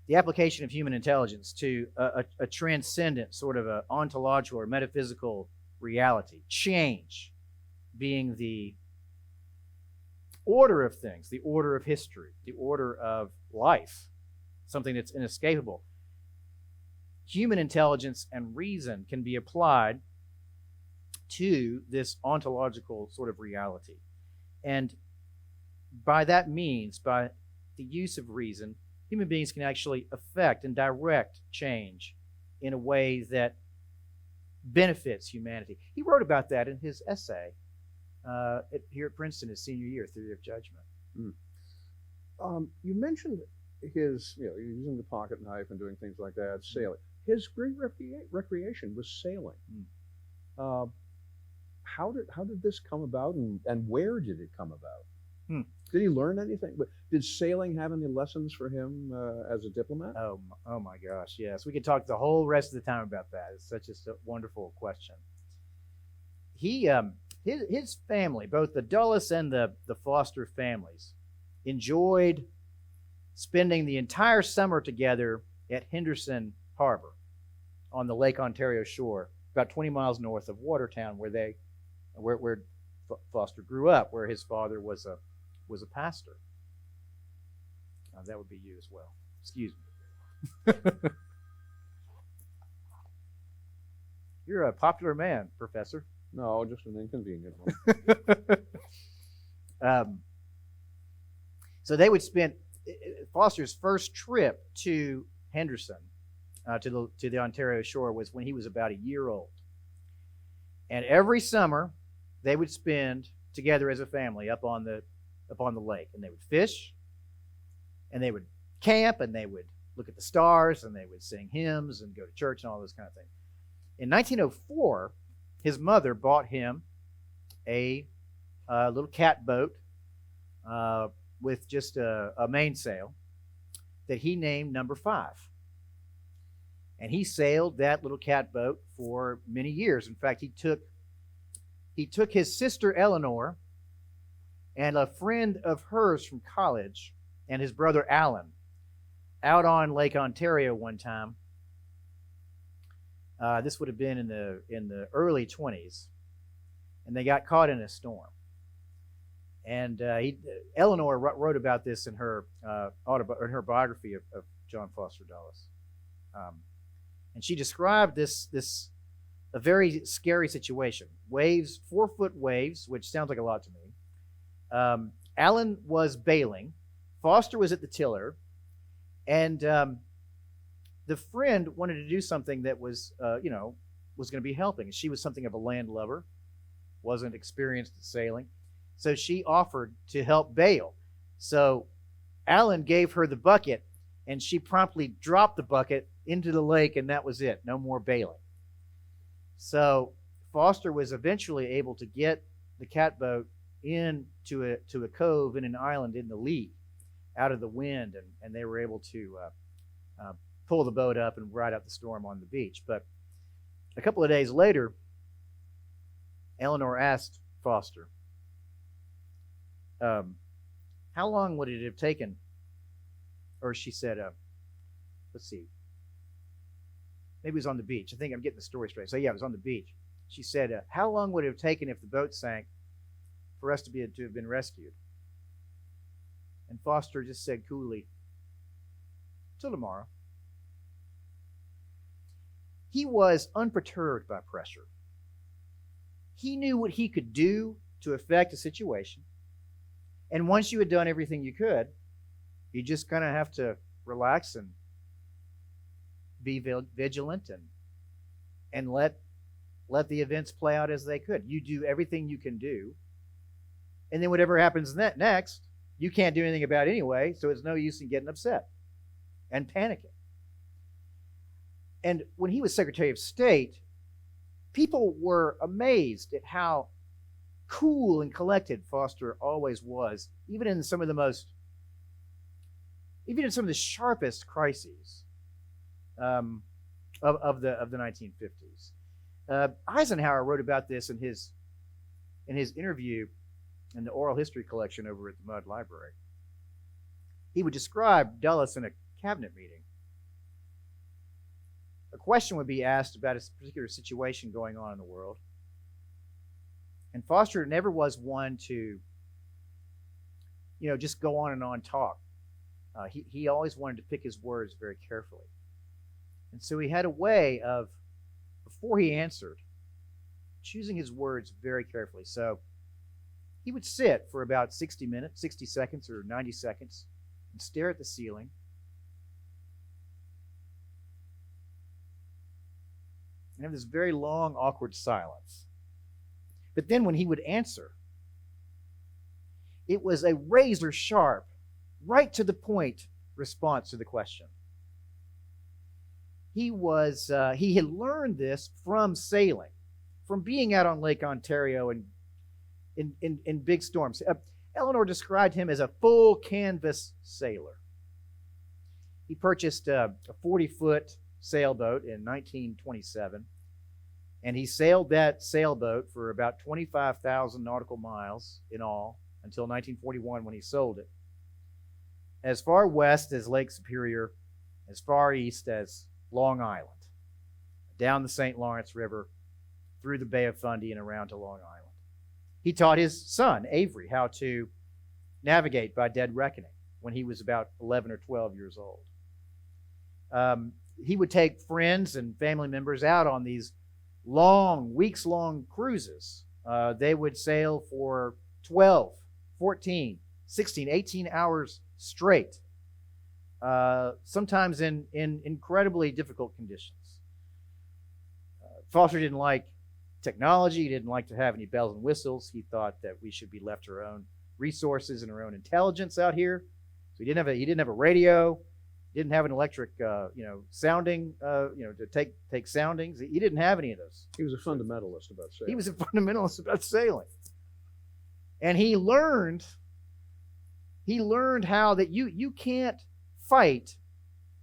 The application of human intelligence to a transcendent sort of a ontological or metaphysical reality, change being the order of things, the order of history, the order of life, something that's inescapable. Human intelligence and reason can be applied to this ontological sort of reality. And by that means, by the use of reason, human beings can actually affect and direct change in a way that benefits humanity. He wrote about that in his essay here at Princeton his senior year, Theory of Judgment. You mentioned his, using the pocket knife and doing things like that, sailing. His great recreation was sailing. How did this come about, and where did it come about? Did he learn anything? Did sailing have any lessons for him as a diplomat? Oh my gosh, yes. We could talk the whole rest of the time about that. It's such a wonderful question. His family, both the Dulles and the Foster families, enjoyed spending the entire summer together at Henderson Harbor on the Lake Ontario shore, about 20 miles north of Watertown, where Foster grew up, where his father was a pastor. That would be you as well. Excuse me. You're a popular man, Professor. No, just an inconvenient one. So they would spend Foster's first trip to Henderson, to the Ontario shore, was when he was about a year old. And every summer, they would spend together as a family up on the lake, and they would fish, and they would camp, and they would look at the stars, and they would sing hymns and go to church and all those kind of things. In 1904, his mother bought him a little catboat with just a mainsail that he named Number 5. And he sailed that little catboat for many years. In fact, he took his sister Eleanor and a friend of hers from college and his brother Alan out on Lake Ontario one time. This would have been in the early 20s, and they got caught in a storm. And Eleanor wrote about this in her biography of John Foster Dulles, and she described a very scary situation. Waves, 4-foot waves, which sounds like a lot to me. Alan was bailing, Foster was at the tiller, and the friend wanted to do something that was going to be helping. She was something of a landlubber, wasn't experienced at sailing, so she offered to help bail. So Alan gave her the bucket, and she promptly dropped the bucket into the lake, and that was it. No more bailing. So Foster was eventually able to get the catboat into a cove in an island in the lee, out of the wind, and they were able to pull the boat up and ride out the storm on the beach. But a couple of days later, Eleanor asked Foster, how long would it have taken? Or she said, let's see, maybe it was on the beach. I think I'm getting the story straight. So yeah, it was on the beach. She said, how long would it have taken if the boat sank for us to have been rescued? And Foster just said coolly, till tomorrow. He was unperturbed by pressure. He knew what he could do to affect a situation. And once you had done everything you could, you just kind of have to relax and be vigilant and let the events play out as they could. You do everything you can do, and then whatever happens next, you can't do anything about it anyway, so it's no use in getting upset and panicking. And when he was Secretary of State, people were amazed at how cool and collected Foster always was, even in some of the sharpest crises of the 1950s. Eisenhower wrote about this in his interview in the oral history collection over at the Mudd Library. He would describe Dulles in a cabinet meeting. A question would be asked about a particular situation going on in the world, and Foster never was one to, just go on and on talk. He always wanted to pick his words very carefully. And so he had a way of, before he answered, choosing his words very carefully. So he would sit for about 60 seconds or 90 seconds and stare at the ceiling. And have this very long, awkward silence. But then when he would answer, it was a razor sharp, right to the point response to the question. He had learned this from sailing, from being out on Lake Ontario and in big storms. Eleanor described him as a full canvas sailor. He purchased a 40-foot sailboat in 1927, and he sailed that sailboat for about 25,000 nautical miles in all until 1941 when he sold it. As far west as Lake Superior, as far east as Long Island, down the St. Lawrence River, through the Bay of Fundy and around to Long Island. He taught his son, Avery, how to navigate by dead reckoning when he was about 11 or 12 years old. He would take friends and family members out on these long, weeks-long cruises. They would sail for 12, 14, 16, 18 hours straight, sometimes in incredibly difficult conditions. Foster didn't like technology. He didn't like to have any bells and whistles. He thought that we should be left to our own resources and our own intelligence out here. So he didn't have a radio. Didn't have an electric, sounding, to take soundings. He didn't have any of those. He was a fundamentalist about sailing. He was a fundamentalist about sailing, and he learned how that you can't fight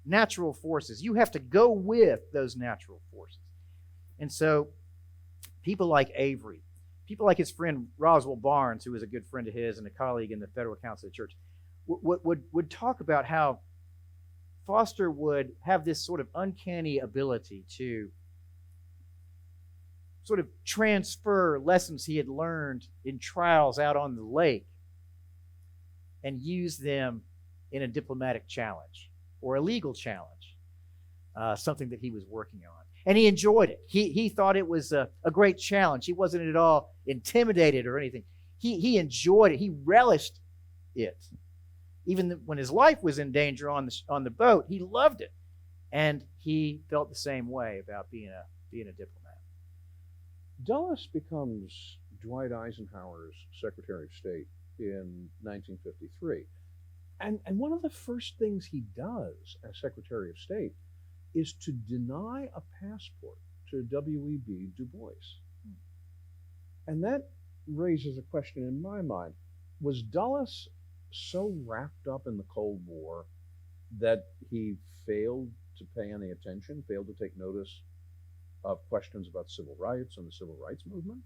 natural forces. You have to go with those natural forces. And so people like Avery, people like his friend Roswell Barnes, who was a good friend of his and a colleague in the Federal Council of the Church, would talk about how Foster would have this sort of uncanny ability to sort of transfer lessons he had learned in trials out on the lake and use them in a diplomatic challenge or a legal challenge, something that he was working on. And he enjoyed it. He thought it was a great challenge. He wasn't at all intimidated or anything. He enjoyed it. He relished it. Even when his life was in danger on the boat, he loved it. And he felt the same way about being a diplomat. Dulles becomes Dwight Eisenhower's Secretary of State in 1953. And one of the first things he does as Secretary of State is to deny a passport to W.E.B. Du Bois. And that raises a question in my mind. Was Dulles so wrapped up in the Cold War that he failed to pay any attention, failed to take notice of questions about civil rights and the civil rights movement?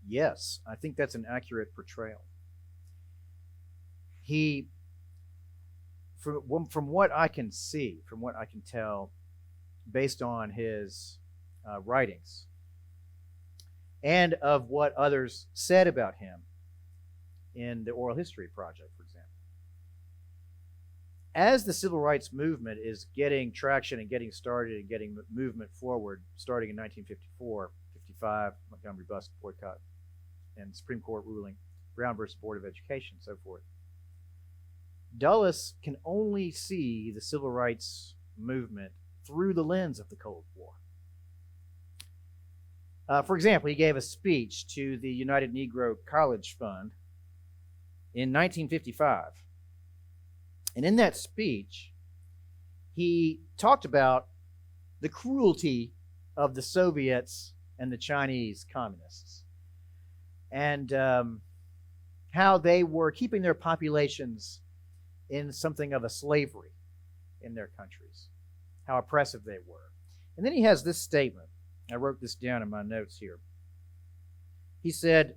Yes, I think that's an accurate portrayal. He, from what I can see, from what I can tell, based on his writings, and of what others said about him in the Oral History Project, for example. As the civil rights movement is getting traction and getting started and getting movement forward, starting in 1954, 55, Montgomery bus boycott, and Supreme Court ruling, Brown versus Board of Education, and so forth, Dulles can only see the civil rights movement through the lens of the Cold War. For example, he gave a speech to the United Negro College Fund in 1955. And in that speech, he talked about the cruelty of the Soviets and the Chinese communists, and how they were keeping their populations in something of a slavery in their countries, how oppressive they were. And then he has this statement. I wrote this down in my notes here. He said,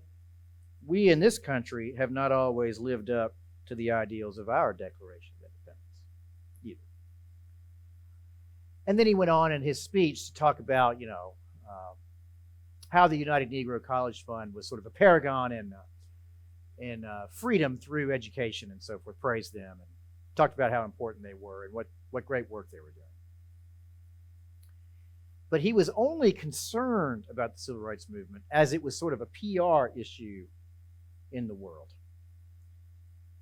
"We in this country have not always lived up to the ideals of our Declaration of Independence either." And then he went on in his speech to talk about, how the United Negro College Fund was sort of a paragon in freedom through education and so forth, praised them, and talked about how important they were and what great work they were doing. But he was only concerned about the Civil Rights Movement as it was sort of a PR issue in the world.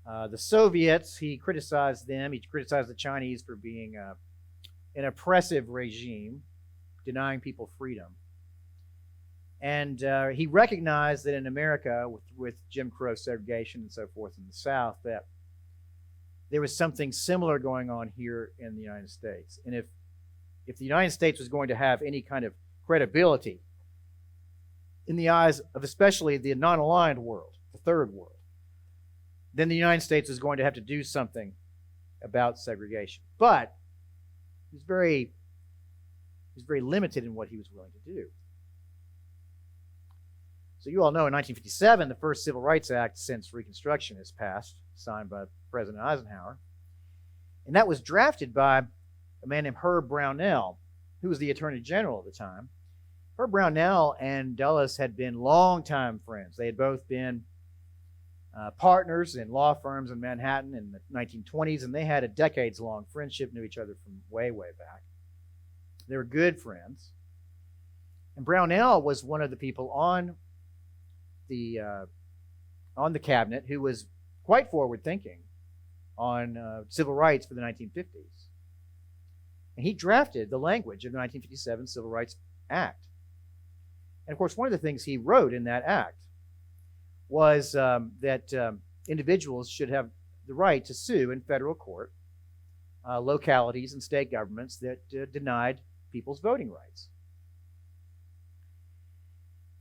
The Soviets, he criticized them. He criticized the Chinese for being an oppressive regime, denying people freedom. And he recognized that in America, with Jim Crow segregation and so forth in the South, that there was something similar going on here in the United States. And if the United States was going to have any kind of credibility in the eyes of especially the non-aligned world, the third world, then the United States was going to have to do something about segregation. But he was very limited in what he was willing to do. So you all know in 1957, the first Civil Rights Act since Reconstruction is passed, signed by President Eisenhower. And that was drafted by a man named Herb Brownell, who was the Attorney General at the time. Herb Brownell and Dulles had been longtime friends. They had both been partners in law firms in Manhattan in the 1920s, and they had a decades-long friendship, knew each other from way, way back. They were good friends. And Brownell was one of the people on the cabinet who was quite forward-thinking on civil rights for the 1950s. And he drafted the language of the 1957 Civil Rights Act. And of course, one of the things he wrote in that act was that individuals should have the right to sue in federal court localities and state governments that denied people's voting rights.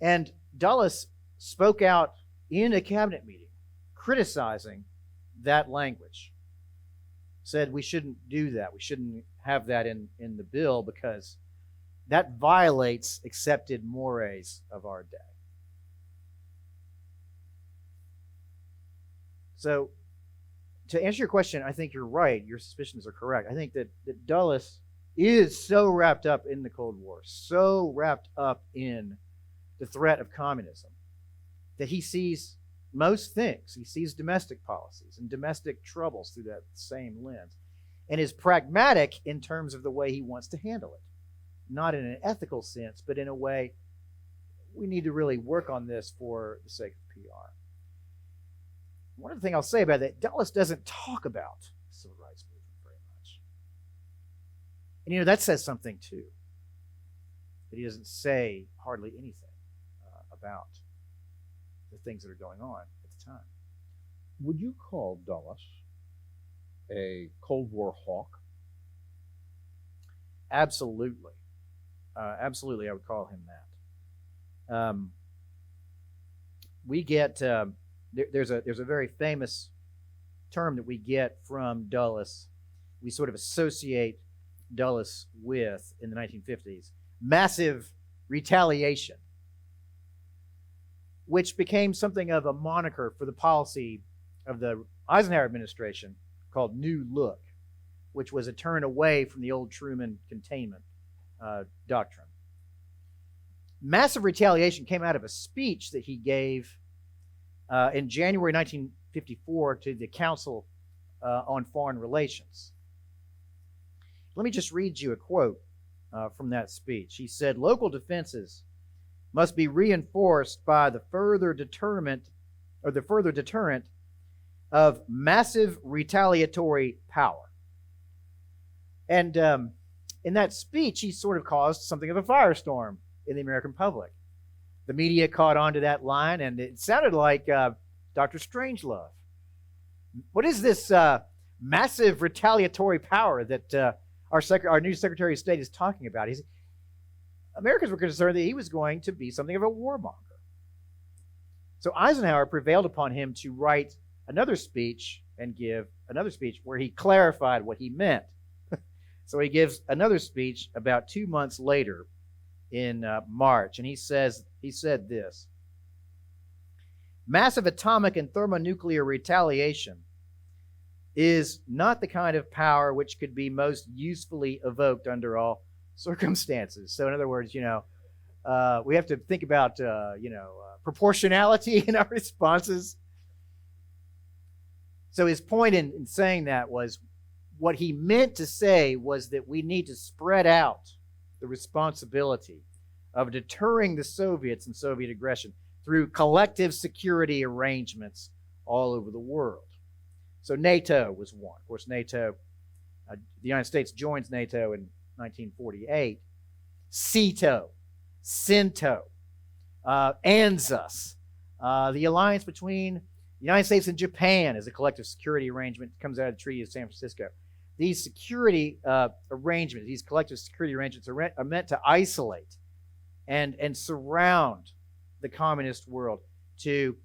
And Dulles spoke out in a cabinet meeting criticizing that language. Said we shouldn't do that. We shouldn't have that in the bill because that violates accepted mores of our day. So to answer your question, I think you're right. Your suspicions are correct. I think that Dulles is so wrapped up in the Cold War, so wrapped up in the threat of communism, that he sees most things. He sees domestic policies and domestic troubles through that same lens, and is pragmatic in terms of the way he wants to handle it. Not in an ethical sense, but in a way, we need to really work on this for the sake of PR. One other thing I'll say about that, Dulles doesn't talk about the civil rights movement very much. And that says something too. That he doesn't say hardly anything about the things that are going on at the time. Would you call Dulles a Cold War hawk? Absolutely. Absolutely, I would call him that. We get, there's a very famous term that we get from Dulles. We sort of associate Dulles with, in the 1950s, massive retaliation, which became something of a moniker for the policy of the Eisenhower administration called New Look, which was a turn away from the old Truman containment doctrine. Massive retaliation came out of a speech that he gave in January 1954 to the Council on Foreign Relations. Let me just read you a quote from that speech. He said, "Local defenses must be reinforced by the further deterrent of massive retaliatory power." And in that speech, he sort of caused something of a firestorm in the American public. The media caught on to that line, and it sounded like Dr. Strangelove. What is this massive retaliatory power that our new Secretary of State is talking about? Americans were concerned that he was going to be something of a warmonger. So Eisenhower prevailed upon him to write another speech and give another speech where he clarified what he meant. So he gives another speech about 2 months later in March, and he said this: massive atomic and thermonuclear retaliation is not the kind of power which could be most usefully evoked under all circumstances. So in other words, we have to think about, proportionality in our responses. So his point in saying that was, what he meant to say was that we need to spread out the responsibility of deterring the Soviets and Soviet aggression through collective security arrangements all over the world. So NATO was one. Of course, NATO, the United States joins NATO in 1948. CETO, CENTO, ANZUS, the alliance between the United States and Japan is a collective security arrangement that comes out of the Treaty of San Francisco. These security arrangements, these collective security arrangements are meant to isolate and surround the communist world to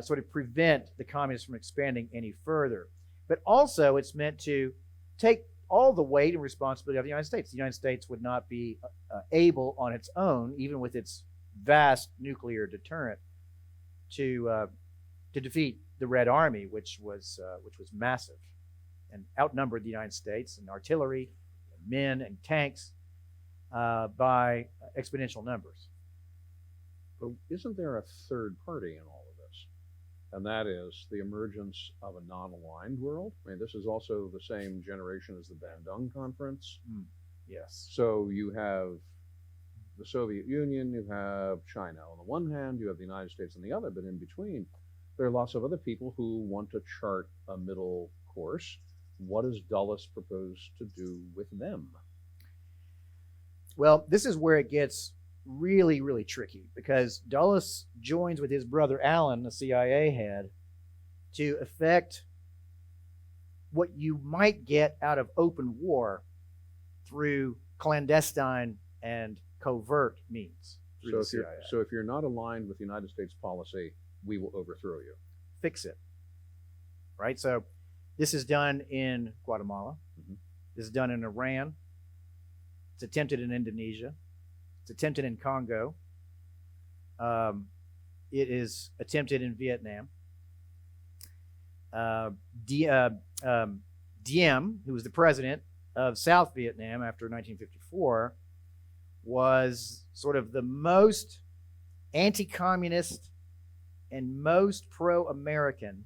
sort of prevent the communists from expanding any further. But also it's meant to take all the weight and responsibility of the United States. The United States would not be able on its own, even with its vast nuclear deterrent, to defeat the Red Army, which was massive and outnumbered the United States in artillery, men, and tanks by exponential numbers. But isn't there a third party in all of this? And that is the emergence of a non-aligned world. I mean, this is also the same generation as the Bandung Conference. Yes. So you have the Soviet Union, you have China on the one hand, you have the United States on the other, but in between, there are lots of other people who want to chart a middle course. What does Dulles propose to do with them? Well, this is where it gets really, really tricky, because Dulles joins with his brother Allen, the CIA head, to effect what you might get out of open war through clandestine and covert means. So if you're not aligned with the United States policy, we will overthrow you. Fix it. Right? So this is done in Guatemala. This is done in Iran. It's attempted in Indonesia. It's attempted in Congo. It is attempted in Vietnam. Diem, who was the president of South Vietnam after 1954, was sort of the most anti-communist and most pro-American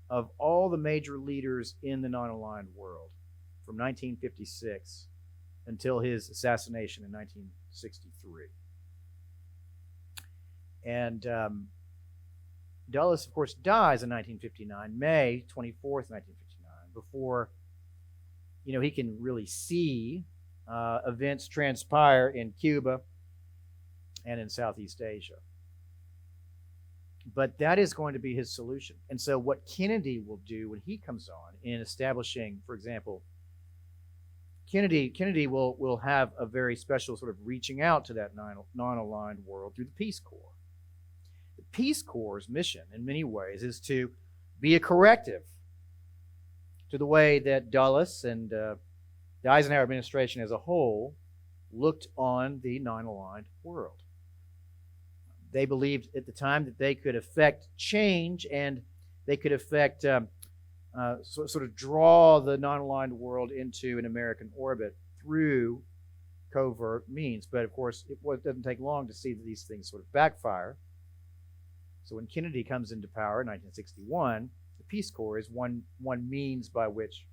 of all the major leaders in the non-aligned world from 1956 until his assassination in 1963. And Dulles, of course, dies in 1959, May 24th, 1959, before he can really see events transpire in Cuba and in Southeast Asia. But that is going to be his solution. And so what Kennedy will do when he comes on in establishing, for example, Kennedy will have a very special sort of reaching out to that non-aligned world through the Peace Corps. The Peace Corps' mission, in many ways, is to be a corrective to the way that Dulles and the Eisenhower administration as a whole looked on the non-aligned world. They believed at the time that they could affect change and they could affect, sort of draw the non-aligned world into an American orbit through covert means. But of course, it doesn't take long to see that these things sort of backfire. So when Kennedy comes into power in 1961, the Peace Corps is one means by which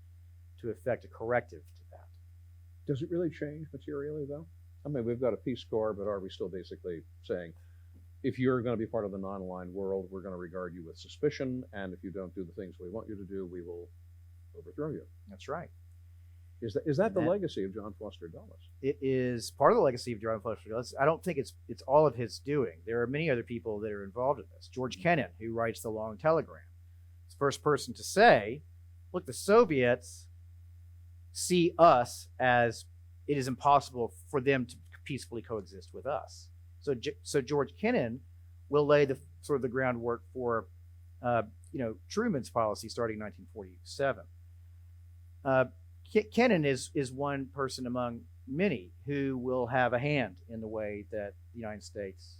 to effect a corrective to that. Does it really change materially, though? I mean, we've got a Peace Corps, but are we still basically saying, if you're going to be part of the non-aligned world, we're going to regard you with suspicion, and if you don't do the things we want you to do, we will overthrow you? That's right. Is that the legacy of John Foster Dulles? It is part of the legacy of John Foster Dulles. I don't think it's all of his doing. There are many other people that are involved in this. George Kennan, who writes the Long Telegram, is the first person to say, look, the Soviets see us as it is impossible for them to peacefully coexist with us. So George Kennan will lay the sort of the groundwork for Truman's policy starting in 1947. Kennan is one person among many who will have a hand in the way that the United States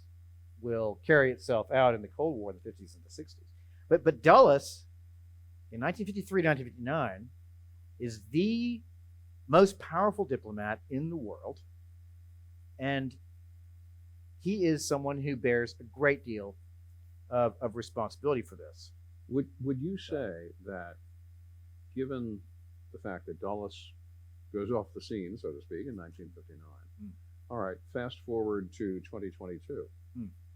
will carry itself out in the Cold War in the 50s and the 60s. But Dulles, in 1953, 1959, is the most powerful diplomat in the world, and he is someone who bears a great deal of responsibility for this. Would you say that, given the fact that Dulles goes off the scene, so to speak, in 1959, all right, fast forward to 2022,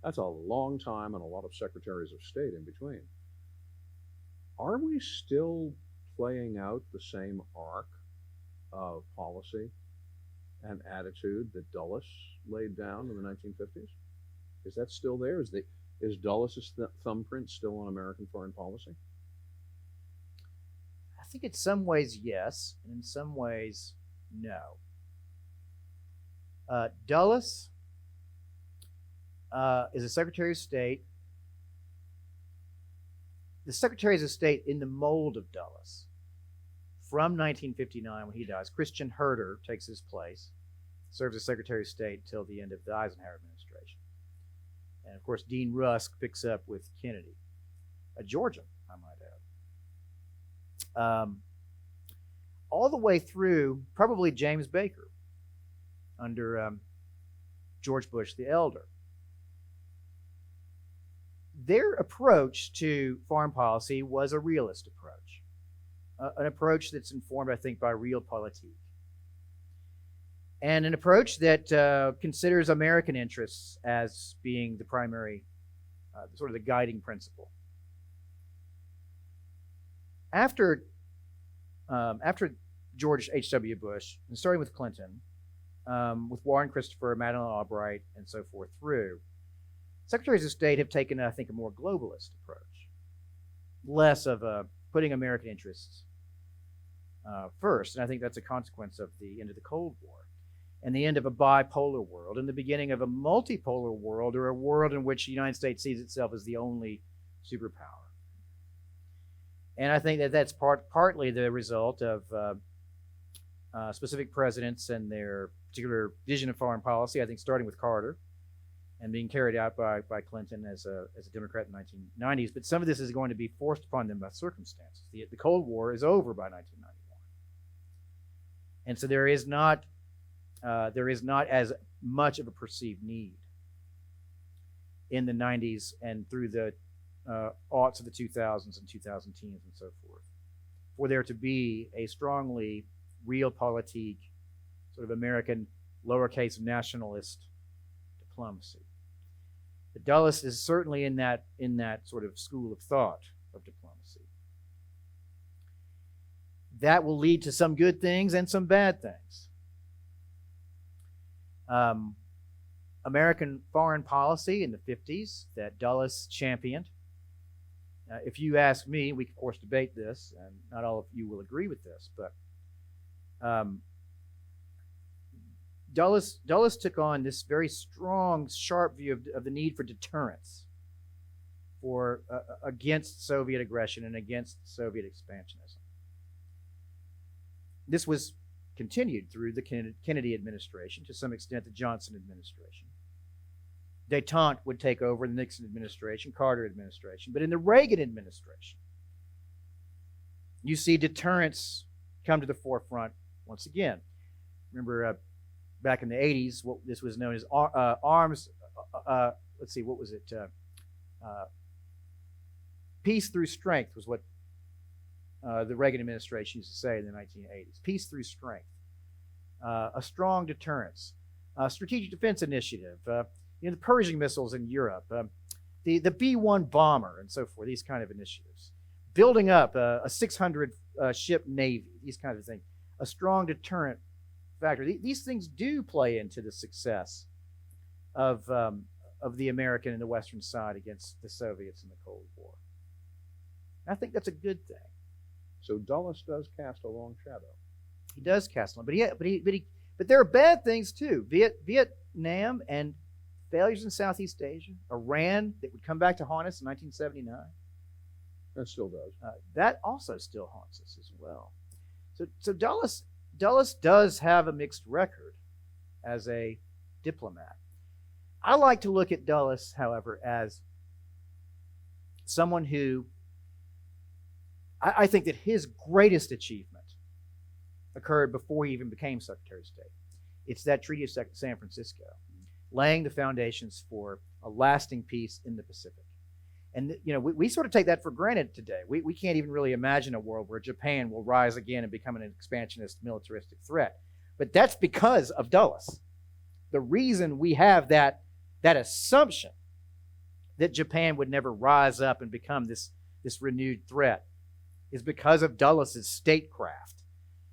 that's a long time and a lot of secretaries of state in between. Are we still playing out the same arc of policy and attitude that Dulles laid down in the 1950s? Is that still there? Is Dulles' thumbprint still on American foreign policy? I think in some ways, yes, and in some ways, no. Dulles is a Secretary of State. The Secretaries of State in the mold of Dulles, from 1959 when he dies, Christian Herter takes his place, serves as Secretary of State till the end of the Eisenhower administration. And of course, Dean Rusk picks up with Kennedy, a Georgian, I might add. All the way through probably James Baker under George Bush the Elder. Their approach to foreign policy was a realist approach, an approach that's informed, I think, by realpolitik, and an approach that considers American interests as being the primary, sort of the guiding principle. After George H.W. Bush, and starting with Clinton, with Warren Christopher, Madeleine Albright, and so forth through, Secretaries of State have taken, I think, a more globalist approach, less of putting American interests first. And I think that's a consequence of the end of the Cold War and the end of a bipolar world and the beginning of a multipolar world, or a world in which the United States sees itself as the only superpower. And I think that that's partly the result of specific presidents and their particular vision of foreign policy, I think starting with Carter and being carried out by Clinton as a Democrat in the 1990s. But some of this is going to be forced upon them by circumstances. The Cold War is over by 1991. And so there is not as much of a perceived need in the 90s and through the aughts of the 2000s and 2010s and so forth, for there to be a strongly realpolitik, sort of American lowercase nationalist diplomacy. But Dulles is certainly in that sort of school of thought of diplomacy. That will lead to some good things and some bad things. American foreign policy in the 50s that Dulles championed. If you ask me, we can of course debate this, and not all of you will agree with this, but Dulles took on this very strong, sharp view of the need for deterrence against Soviet aggression and against Soviet expansionism. This was continued through the Kennedy administration, to some extent the Johnson administration. Détente would take over in the Nixon administration, Carter administration. But in the Reagan administration, you see deterrence come to the forefront once again. Remember, back in the 80s, this was known as arms, let's see, what was it? Peace through strength was what the Reagan administration used to say in the 1980s. Peace through strength. A strong deterrence. Strategic defense initiative. The Pershing missiles in Europe. The B-1 bomber and so forth. These kind of initiatives. Building up a 600 ship navy. These kinds of things. a strong deterrent factor. These things do play into the success of the American and the Western side against the Soviets in the Cold War. And I think that's a good thing. So Dulles does cast a long shadow. He does cast one, but there are bad things too. Vietnam and failures in Southeast Asia, Iran that would come back to haunt us in 1979. It still does. That also still haunts us as well. So Dulles does have a mixed record as a diplomat. I like to look at Dulles, however, as someone who I think that his greatest achievement occurred before he even became Secretary of State. It's that Treaty of San Francisco, laying the foundations for a lasting peace in the Pacific. And we sort of take that for granted today. We can't even really imagine a world where Japan will rise again and become an expansionist militaristic threat. But that's because of Dulles. The reason we have that assumption that Japan would never rise up and become this renewed threat is because of Dulles' statecraft.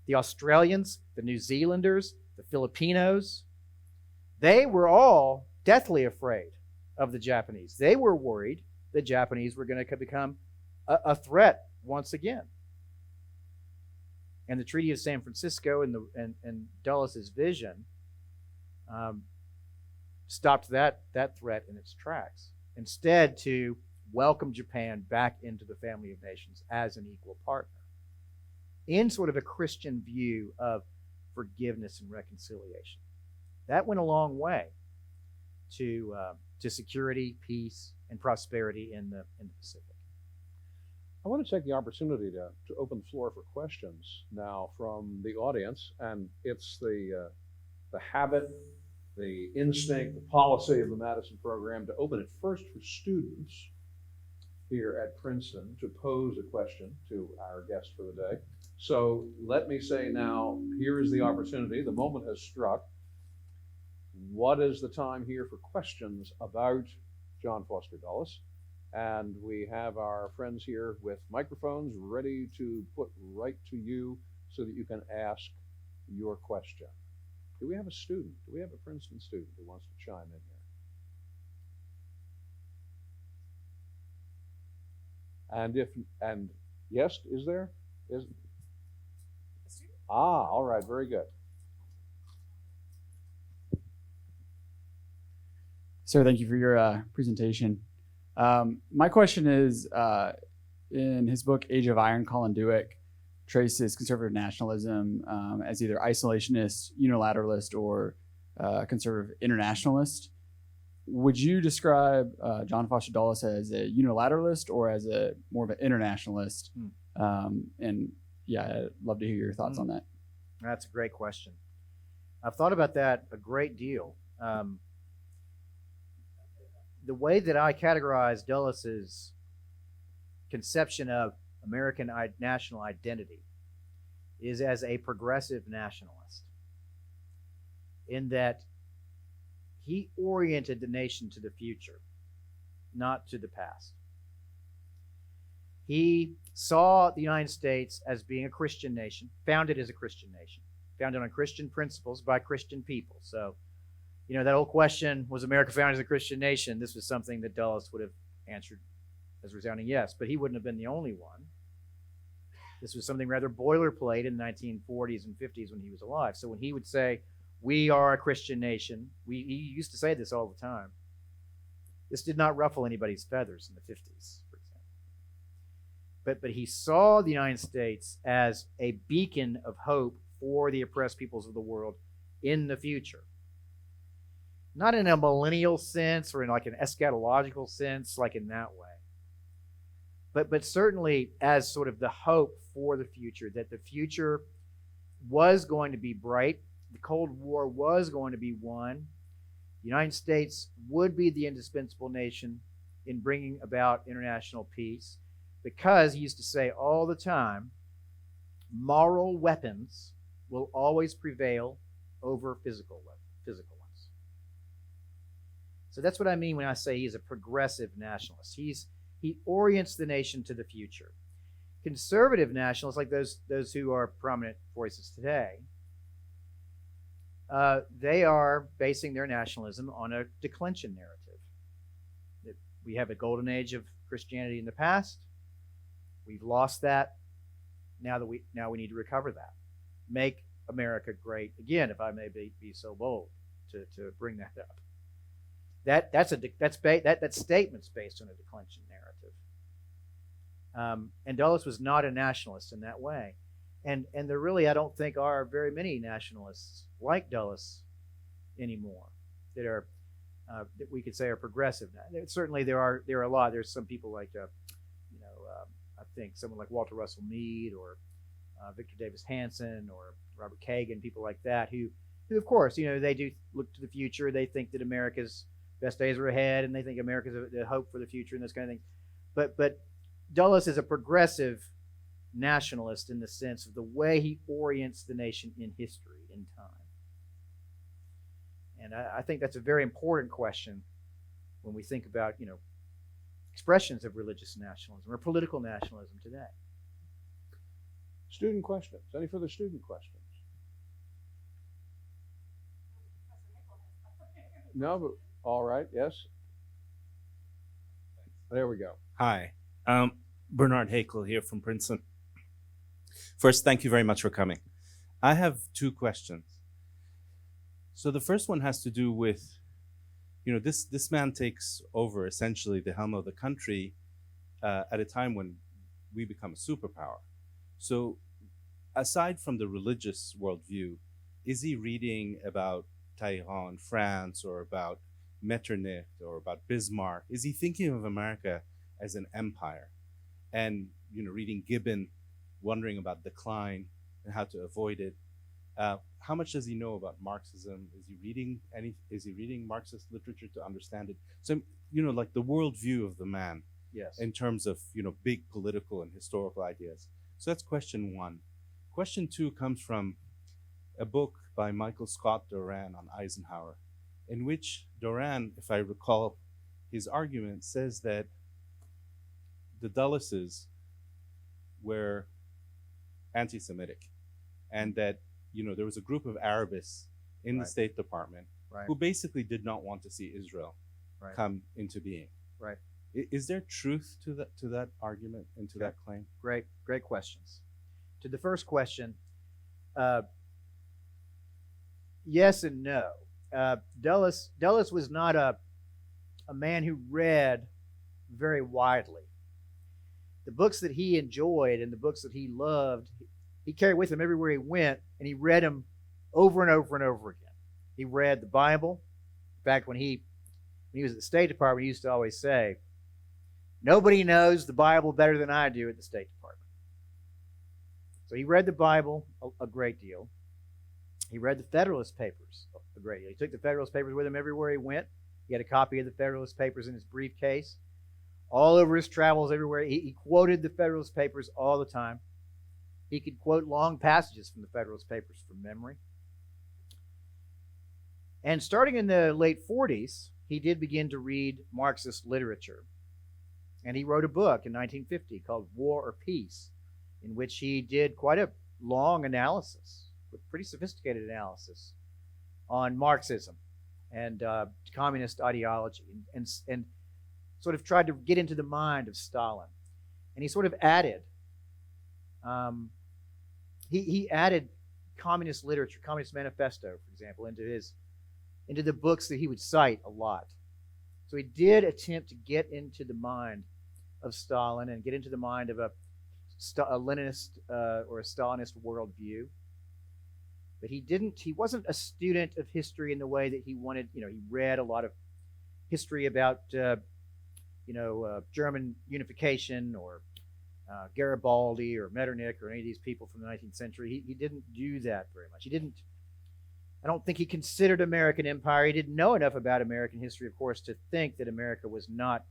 The Australians, the New Zealanders, the Filipinos, they were all deathly afraid of the Japanese. They were worried the Japanese were going to become a threat once again. And the Treaty of San Francisco and Dulles' vision stopped that threat in its tracks. Instead, to welcome Japan back into the family of nations as an equal partner in sort of a Christian view of forgiveness and reconciliation. That went a long way to security, peace, and prosperity in the Pacific. I want to take the opportunity to open the floor for questions now from the audience, and it's the habit, the instinct, the policy of the Madison program to open it first for students here at Princeton to pose a question to our guest for the day. So let me say now, here is the opportunity. The moment has struck. What is the time here for questions about John Foster Dulles? And we have our friends here with microphones ready to put right to you so that you can ask your question. Do we have a student? Do we have a Princeton student who wants to chime in here? And yes, is there? All right, very good. Sir, thank you for your presentation. My question is, in his book, Age of Iron, Colin Dweck traces conservative nationalism as either isolationist, unilateralist, or conservative internationalist. Would you describe John Foster Dulles as a unilateralist or as a more of an internationalist? And yeah, I'd love to hear your thoughts on that. That's a great question. I've thought about that a great deal. The way that I categorize Dulles' conception of American national identity is as a progressive nationalist, in that he oriented the nation to the future, not to the past. He saw the United States as being a Christian nation, founded as a Christian nation, founded on Christian principles by Christian people. So, that old question, was America founded as a Christian nation? This was something that Dulles would have answered as a resounding yes, but he wouldn't have been the only one. This was something rather boilerplate in the 1940s and 50s when he was alive. So when he would say, we are a Christian nation, he used to say this all the time. This did not ruffle anybody's feathers in the 50s, for example. But he saw the United States as a beacon of hope for the oppressed peoples of the world in the future. Not in a millennial sense or in like an eschatological sense, like in that way. But certainly as sort of the hope for the future, that the future was going to be bright. The Cold War was going to be won. The United States would be the indispensable nation in bringing about international peace, because he used to say all the time, moral weapons will always prevail over physical ones. So that's what I mean when I say he's a progressive nationalist. He orients the nation to the future. conservative nationalists, like those who are prominent voices today, they are basing their nationalism on a declension narrative. That we have a golden age of Christianity in the past. We've lost that. Now we need to recover that. Make America great again, if I may be so bold to bring that up. That statement's based on a declension narrative. And Dulles was not a nationalist in that way. And there really, I don't think, are very many nationalists like Dulles anymore that are that we could say are progressive. Certainly, there are a lot. There's some people like I think someone like Walter Russell Mead or Victor Davis Hanson or Robert Kagan, people like that, who of course, they do look to the future. They think that America's best days are ahead, and they think America's a hope for the future and those kind of things. But Dulles is a progressive nationalist in the sense of the way he orients the nation in history, in time. And I think that's a very important question when we think about, expressions of religious nationalism or political nationalism today. Student questions. Any further student questions? No, but all right. Yes. There we go. Hi, Bernard Hakel here from Princeton. First, thank you very much for coming. I have two questions. So the first one has to do with, this man takes over essentially the helm of the country at a time when we become a superpower. So aside from the religious worldview, is he reading about Talleyrand, France, or about Metternich, or about Bismarck? Is he thinking of America as an empire? And, reading Gibbon, wondering about decline and how to avoid it. How much does he know about Marxism? Is he reading Marxist literature to understand it? So, like the worldview of the man. Yes. In terms of, big political and historical ideas. So that's question one. Question two comes from a book by Michael Scott Doran on Eisenhower, in which Doran, if I recall his argument, says that the Dulleses were anti-Semitic, and that there was a group of Arabists in the State Department who basically did not want to see Israel come into being. Right. Is there truth to that argument and to that claim? Great questions. To the first question, yes and no. Dulles was not a man who read very widely. The books that he enjoyed and the books that he loved, he carried with him everywhere he went, and he read them over and over and over again. He read the Bible. In fact, when he was at the State Department, he used to always say, "Nobody knows the Bible better than I do at the State Department." So he read the Bible a great deal. He read the Federalist Papers a great deal. He took the Federalist Papers with him everywhere he went. He had a copy of the Federalist Papers in his briefcase. All over his travels everywhere, he quoted the Federalist Papers all the time. He could quote long passages from the Federalist Papers from memory. And starting in the late 40s, he did begin to read Marxist literature. And he wrote a book in 1950 called War or Peace, in which he did quite a long analysis, a pretty sophisticated analysis, on Marxism and communist ideology, and sort of tried to get into the mind of Stalin. And he sort of added, he added communist literature, Communist Manifesto, for example, into the books that he would cite a lot. So he did attempt to get into the mind of Stalin and get into the mind of a Leninist or a Stalinist worldview. But he wasn't a student of history in the way that he wanted. He read a lot of history about German unification or Garibaldi or Metternich or any of these people from the 19th century. He didn't do that very much. I don't think he considered American empire. He didn't know enough about American history, of course, to think that America was not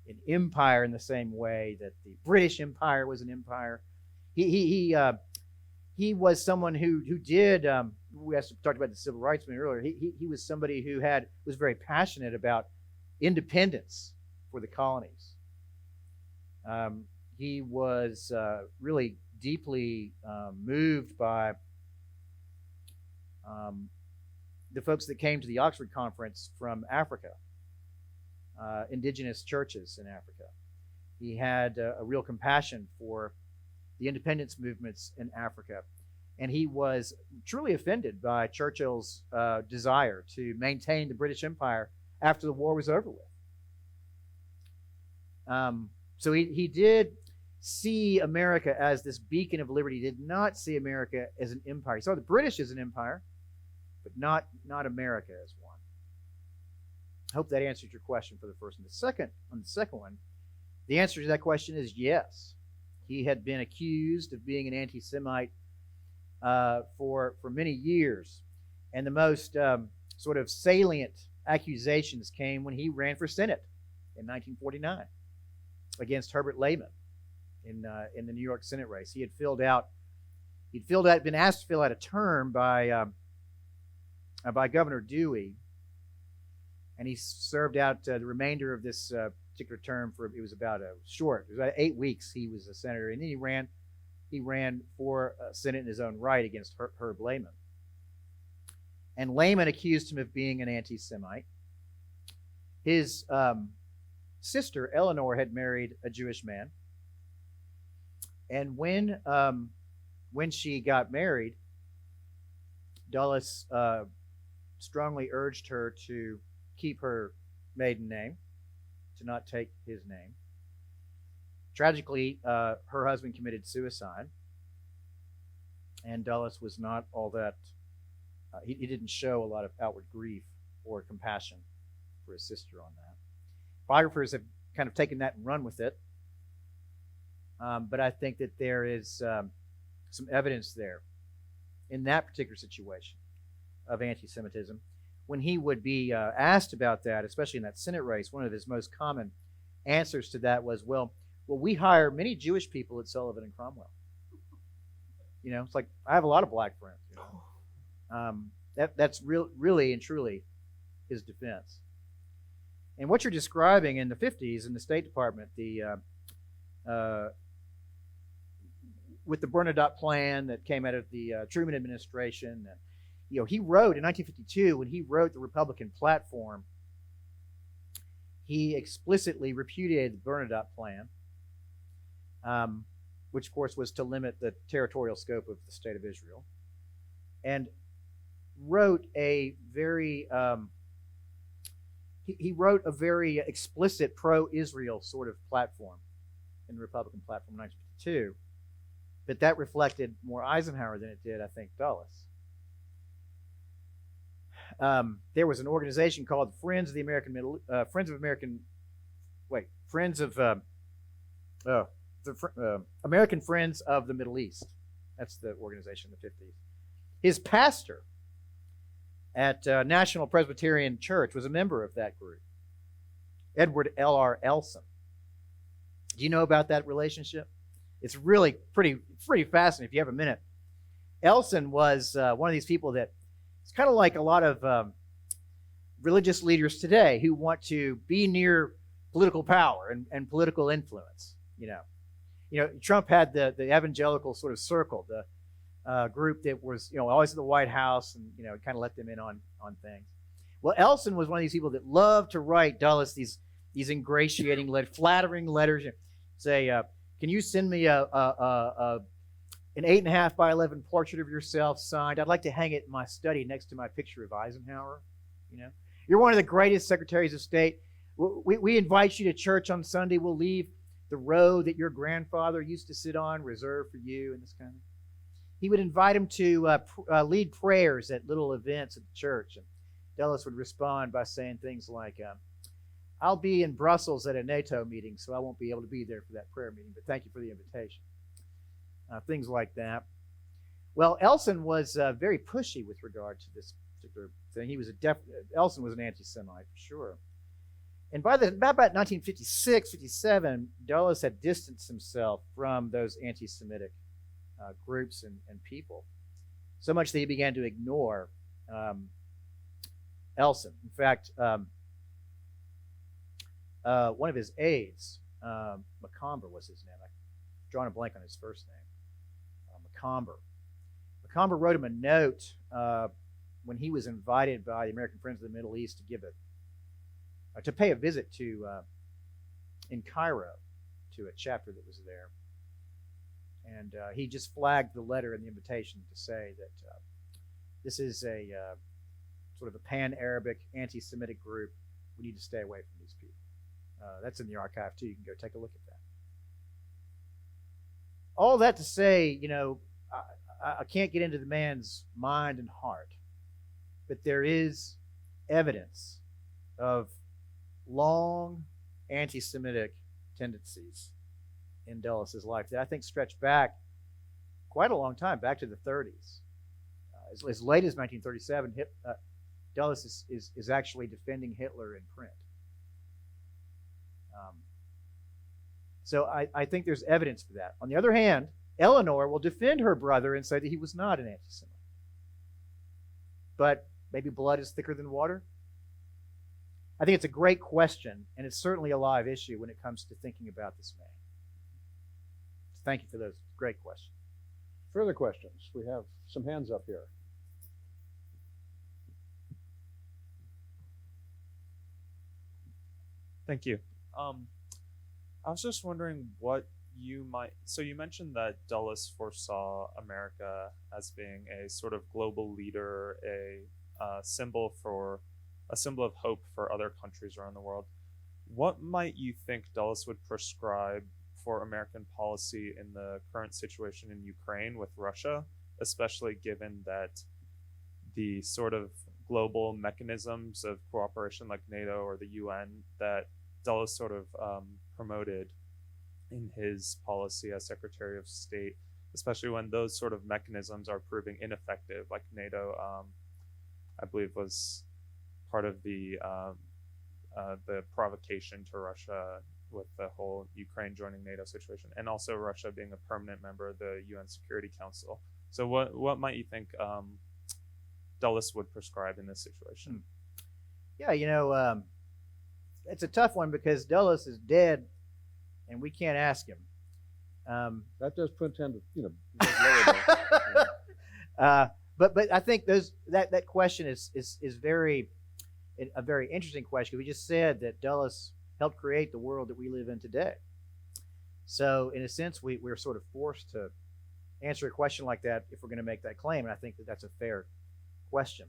an empire in the same way that the British Empire was an empire. He was someone who did. We talked about the civil rights movement earlier. He was somebody who was very passionate about independence for the colonies. he was really deeply moved by the folks that came to the Oxford Conference from Africa, indigenous churches in Africa. He had a real compassion for the independence movements in Africa. And he was truly offended by Churchill's desire to maintain the British Empire after the war was over with. So he did see America as this beacon of liberty. He did not see America as an empire. He saw the British as an empire, but not America as one. I hope that answered your question for the first one. On the second one, the answer to that question is yes. He had been accused of being an anti-Semite for many years. And the most sort of salient accusations came when he ran for Senate in 1949 against Herbert Lehman in the New York Senate race. He'd been asked to fill out a term by Governor Dewey, and he served out the remainder of this particular term it was about 8 weeks. He was a senator, and then he ran for Senate in his own right against Herb Lehman. And Lehman accused him of being an anti-Semite. His sister, Eleanor, had married a Jewish man. And when she got married, Dulles strongly urged her to keep her maiden name, to not take his name. Tragically, her husband committed suicide, and Dulles was not all that, he didn't show a lot of outward grief or compassion for his sister on that. Biographers have kind of taken that and run with it, but I think that there is some evidence there in that particular situation of anti-Semitism. When he would be asked about that, especially in that Senate race, one of his most common answers to that was, well, we hire many Jewish people at Sullivan and Cromwell. You know, it's like, I have a lot of black friends. You know? That's really and truly his defense. And what you're describing in the 50s in the State Department, with the Bernadotte plan that came out of the Truman administration, and, you know, he wrote in 1952, when he wrote the Republican platform, he explicitly repudiated the Bernadotte plan, which of course was to limit the territorial scope of the State of Israel, and wrote a very explicit pro-Israel sort of platform in the Republican platform in 1952, but that reflected more Eisenhower than it did, I think, Dulles. There was an organization called Friends of the American American Friends of the Middle East. That's the organization in the 50s. His pastor at National Presbyterian Church was a member of that group, Edward L.R. Elson. Do you know about that relationship? It's really pretty fascinating if you have a minute. Elson was one of these people that it's kind of like a lot of religious leaders today who want to be near political power and political influence. You know, Trump had the evangelical sort of circle, the group that was, you know, always at the White House, and, you know, kind of let them in on things. Well, Elson was one of these people that loved to write Dulles these ingratiating, flattering letters. Say, can you send me an 8.5 by 11 portrait of yourself signed? I'd like to hang it in my study next to my picture of Eisenhower. You know, you're one of the greatest secretaries of state. We invite you to church on Sunday. We'll leave the row that your grandfather used to sit on reserved for you, and this kind of. He would invite him to lead prayers at little events at the church, and Dulles would respond by saying things like, I'll be in Brussels at a NATO meeting, so I won't be able to be there for that prayer meeting, but thank you for the invitation. Things like that. Well, Elson was very pushy with regard to this particular thing. He was Elson was an anti-Semite for sure. And by about 1956, 57, Dulles had distanced himself from those anti-Semitic groups and people, so much that he began to ignore Elson. In fact, one of his aides, Macomber was his name. drawing a blank on his first name, Macomber. Macomber wrote him a note when he was invited by the American Friends of the Middle East to pay a visit to in Cairo to a chapter that was there. And he just flagged the letter and the invitation to say that this is a sort of a pan-Arabic, anti-Semitic group. We need to stay away from these people. That's in the archive, too. You can go take a look at that. All that to say, I can't get into the man's mind and heart, but there is evidence of long anti-Semitic tendencies in Dulles' life that I think stretch back quite a long time, back to the 30s. As late as 1937, Dulles is actually defending Hitler in print. So I think there's evidence for that. On the other hand, Eleanor will defend her brother and say that he was not an anti-Semite. But maybe blood is thicker than water? I think it's a great question, and it's certainly a live issue when it comes to thinking about this man. So thank you for those great questions. Further questions? We have some hands up here. Thank you. I was just wondering what you mentioned that Dulles foresaw America as being a sort of global leader, a symbol of hope for other countries around the world. What might you think Dulles would prescribe for American policy in the current situation in Ukraine with Russia, especially given that the sort of global mechanisms of cooperation like NATO or the UN that Dulles sort of promoted in his policy as Secretary of State, especially when those sort of mechanisms are proving ineffective, like NATO, I believe, was part of the provocation to Russia with the whole Ukraine joining NATO situation, and also Russia being a permanent member of the UN Security Council. So what might you think Dulles would prescribe in this situation? Yeah, it's a tough one because Dulles is dead, and we can't ask him. That does pretend to, but I think that question is a very interesting question. We just said that Dulles helped create the world that we live in today. So in a sense, we're sort of forced to answer a question like that if we're going to make that claim, and I think that's a fair question.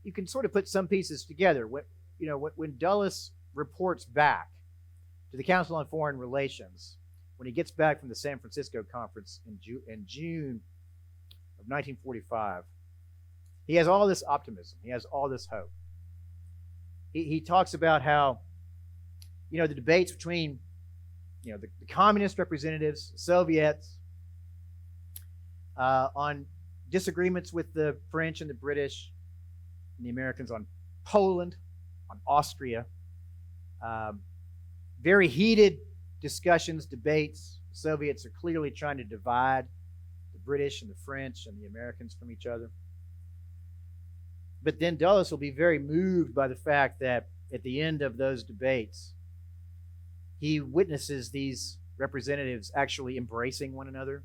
You can sort of put some pieces together. When Dulles reports back to the Council on Foreign Relations, when he gets back from the San Francisco conference in June of 1945, he has all this optimism. He has all this hope. He talks about how, the debates between, the communist representatives, Soviets, on disagreements with the French and the British and the Americans on Poland, on Austria, very heated discussions, debates. The Soviets are clearly trying to divide the British and the French and the Americans from each other. But then Dulles will be very moved by the fact that at the end of those debates, he witnesses these representatives actually embracing one another,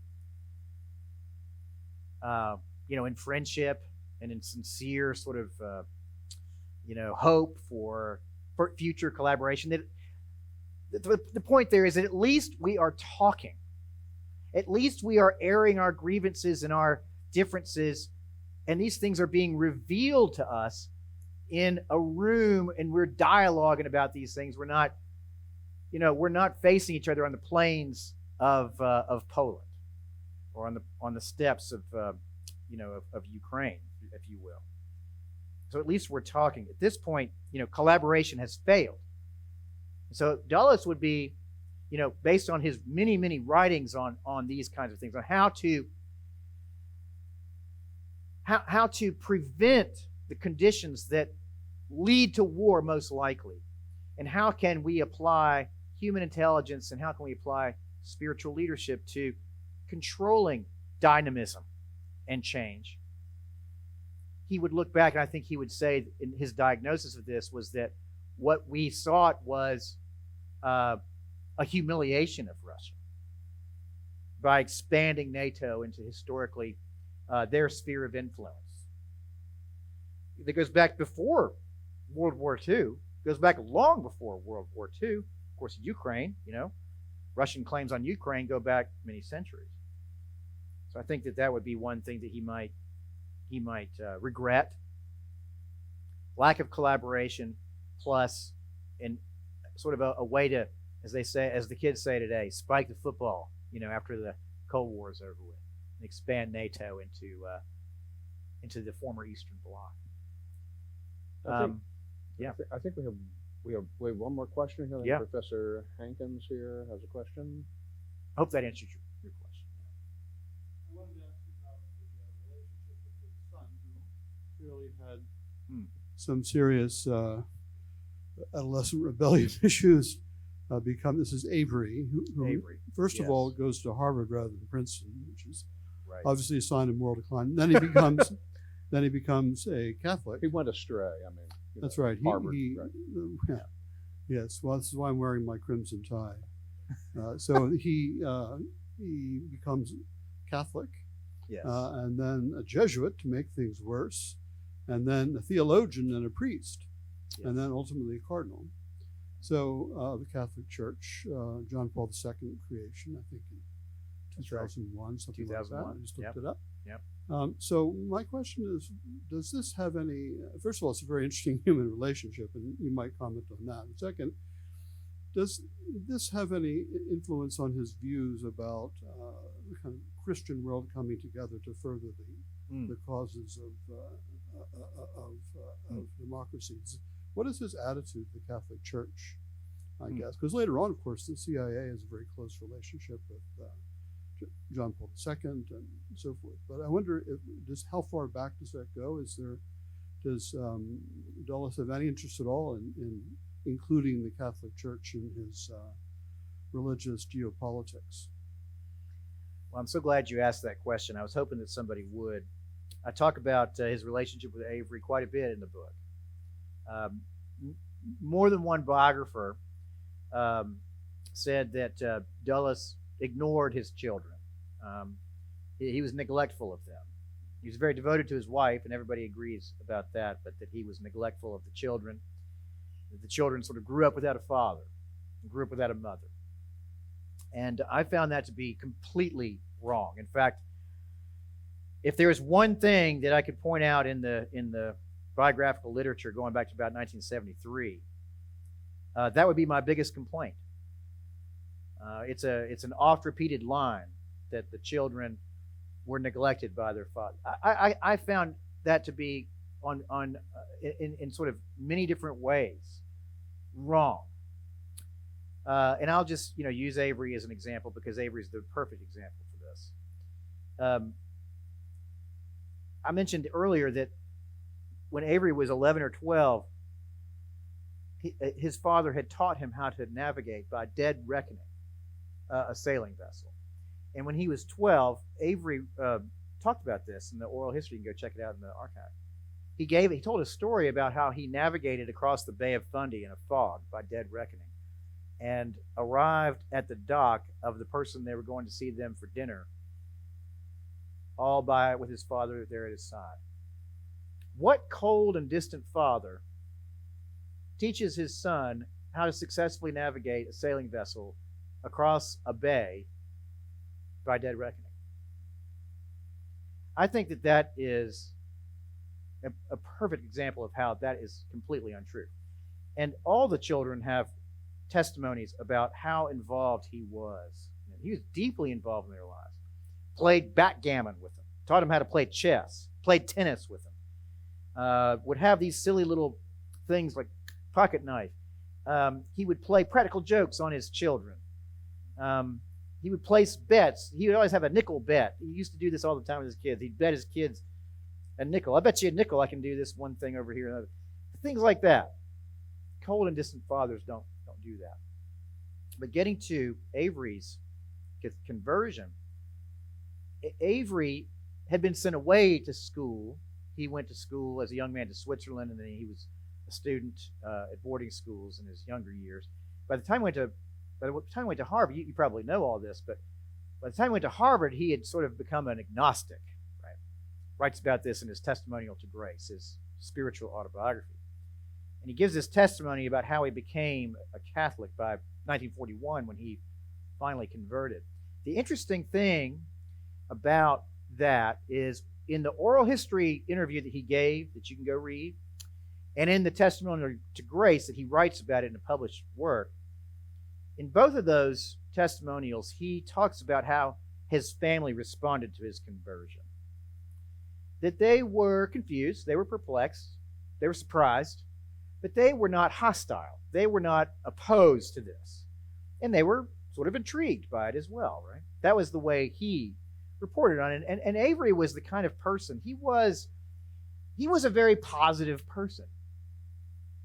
in friendship and in sincere sort of, hope for future collaboration. The point there is that at least we are talking. At least we are airing our grievances and our differences, and these things are being revealed to us in a room, and we're dialoguing about these things. We're not facing each other on the plains of Poland or on the steppes of Ukraine, if you will. So at least we're talking. At this point, collaboration has failed. So Dulles would be, based on his many, many writings on these kinds of things, on how to prevent the conditions that lead to war most likely, and how can we apply human intelligence and how can we apply spiritual leadership to controlling dynamism and change. He would look back, and I think he would say in his diagnosis of this was that what we sought was a humiliation of Russia by expanding NATO into historically their sphere of influence. That goes back before World War II, goes back long before World War II. Of course, Ukraine, Russian claims on Ukraine go back many centuries. So I think that would be one thing that he might regret. Lack of collaboration, plus in sort of a way to, as the kids say today, spike the football, after the Cold War is over with, and expand NATO into the former Eastern Bloc. I think we have one more question here. Yeah. Professor Hankins here has a question. I hope that answers your question. I wanted to ask you about the relationship with his son, who clearly had some serious adolescent rebellion issues. This is Avery, who Avery, first of yes. all goes to Harvard rather than Princeton, which is Right. obviously a sign of moral decline. Then he becomes a Catholic. He went astray. That's right. Harvard, Right. Yeah. Yes. Well, this is why I'm wearing my crimson tie. So he becomes Catholic, Yes. and then a Jesuit to make things worse, and then a theologian and a priest, Yes. and then ultimately a cardinal. So the Catholic Church, John Paul II creation, I think in That's right. 2001, something like that. 2001. I just Yep. looked it up. Yep. So my question is, does this have any, first of all, it's a very interesting human relationship, and you might comment on that. And second, does this have any influence on his views about the kind of Christian world coming together to further the causes of democracies? What is his attitude to the Catholic Church, I guess? Because later on, of course, the CIA has a very close relationship with John Paul II and so forth. But I wonder, how far back does that go? Does Dulles have any interest at all in including the Catholic Church in his religious geopolitics? Well, I'm so glad you asked that question. I was hoping that somebody would. I talk about his relationship with Avery quite a bit in the book. More than one biographer said that Dulles ignored his children. He was neglectful of them. He was very devoted to his wife, and everybody agrees about that, but that he was neglectful of the children. That the children sort of grew up without a father and grew up without a mother. And I found that to be completely wrong. In fact, if there is one thing that I could point out in the biographical literature going back to about 1973, that would be my biggest complaint. It's an oft-repeated line that the children were neglected by their father. I found that to be in sort of many different ways wrong. And I'll just use Avery as an example because Avery is the perfect example for this. I mentioned earlier that when Avery was 11 or 12, his father had taught him how to navigate by dead reckoning a sailing vessel. And when he was 12, Avery talked about this in the oral history. You can go check it out in the archive. He told a story about how he navigated across the Bay of Fundy in a fog by dead reckoning and arrived at the dock of the person they were going to see them for dinner, all by with his father there at his side. What cold and distant father teaches his son how to successfully navigate a sailing vessel across a bay by dead reckoning? I think that is a perfect example of how that is completely untrue. And all the children have testimonies about how involved he was. He was deeply involved in their lives. Played backgammon with them, taught them how to play chess, played tennis with them, would have these silly little things like pocket knife. He would play practical jokes on his children. He would place bets. He would always have a nickel bet. He used to do this all the time with his kids. He'd bet his kids a nickel. I bet you a nickel I can do this one thing over here. Things like that. Cold and distant fathers don't do that. But getting to Avery's conversion, Avery had been sent away to school. He went to school as a young man to Switzerland, and then he was a student at boarding schools in his younger years. By the time he went to by the time he went to Harvard, you probably know all this, but by the time he went to Harvard, he had sort of become an agnostic, right? Writes about this in his Testimonial to Grace, his spiritual autobiography. And he gives this testimony about how he became a Catholic by 1941 when he finally converted. The interesting thing about that is in the oral history interview that he gave, that you can go read, and in the Testimonial to Grace that he writes about it in a published work, in both of those testimonials, he talks about how his family responded to his conversion. That they were confused, they were perplexed, they were surprised, but they were not hostile. They were not opposed to this. And they were sort of intrigued by it as well, right? That was the way he reported on it. And Avery was the kind of person, he was a very positive person.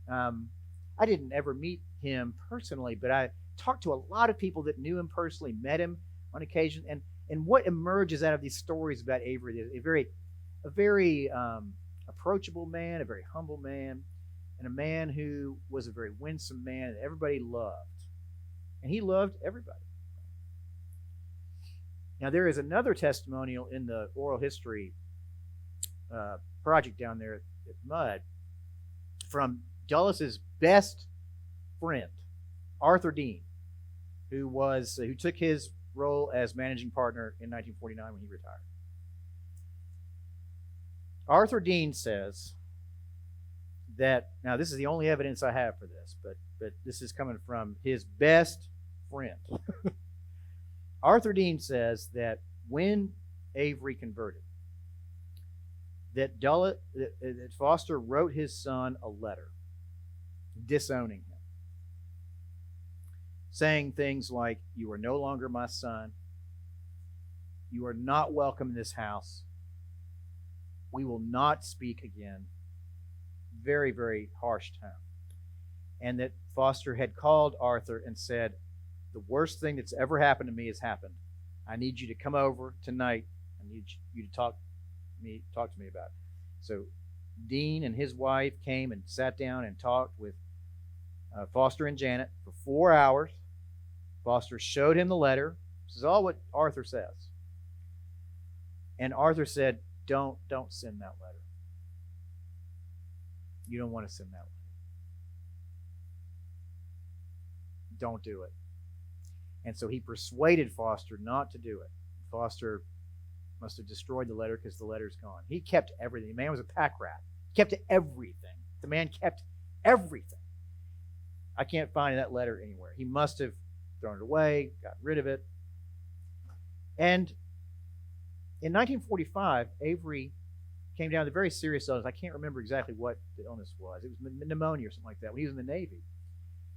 I didn't ever meet him personally, but I talked to a lot of people that knew him personally, met him on occasion, and what emerges out of these stories about Avery is a very approachable man, a very humble man, and a man who was a very winsome man that everybody loved. And he loved everybody. Now, there is another testimonial in the oral history project down there at Mudd from Dulles' best friend, Arthur Dean, who took his role as managing partner in 1949 when he retired. Arthur Dean says that, now this is the only evidence I have for this, but this is coming from his best friend. Arthur Dean says that when Avery converted, that Foster wrote his son a letter disowning him, saying things like, "You are no longer my son. You are not welcome in this house. We will not speak again." Very, very harsh tone. And that Foster had called Arthur and said, "The worst thing that's ever happened to me has happened. I need you to come over tonight. I need you to talk to me about it." So Dean and his wife came and sat down and talked with Foster and Janet for 4 hours. Foster showed him the letter. This is all what Arthur says. And Arthur said, don't send that letter. You don't want to send that letter. Don't do it. And so he persuaded Foster not to do it. Foster must have destroyed the letter because the letter's gone. He kept everything. The man was a pack rat. He kept everything. The man kept everything. I can't find that letter anywhere. He must have thrown it away, got rid of it. And in 1945, Avery came down with a very serious illness. I can't remember exactly what the illness was. It was pneumonia or something like that. When he was in the Navy,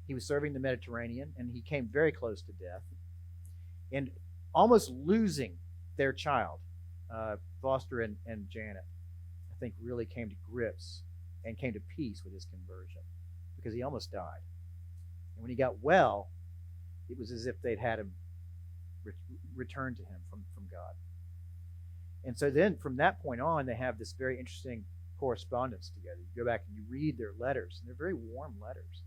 he was serving the Mediterranean, and he came very close to death. And almost losing their child, Foster and Janet, I think really came to grips and came to peace with his conversion because he almost died. And when he got well, it was as if they'd had him returned to him from God. And so then from that point on, they have this very interesting correspondence together. You go back and you read their letters, and they're very warm letters.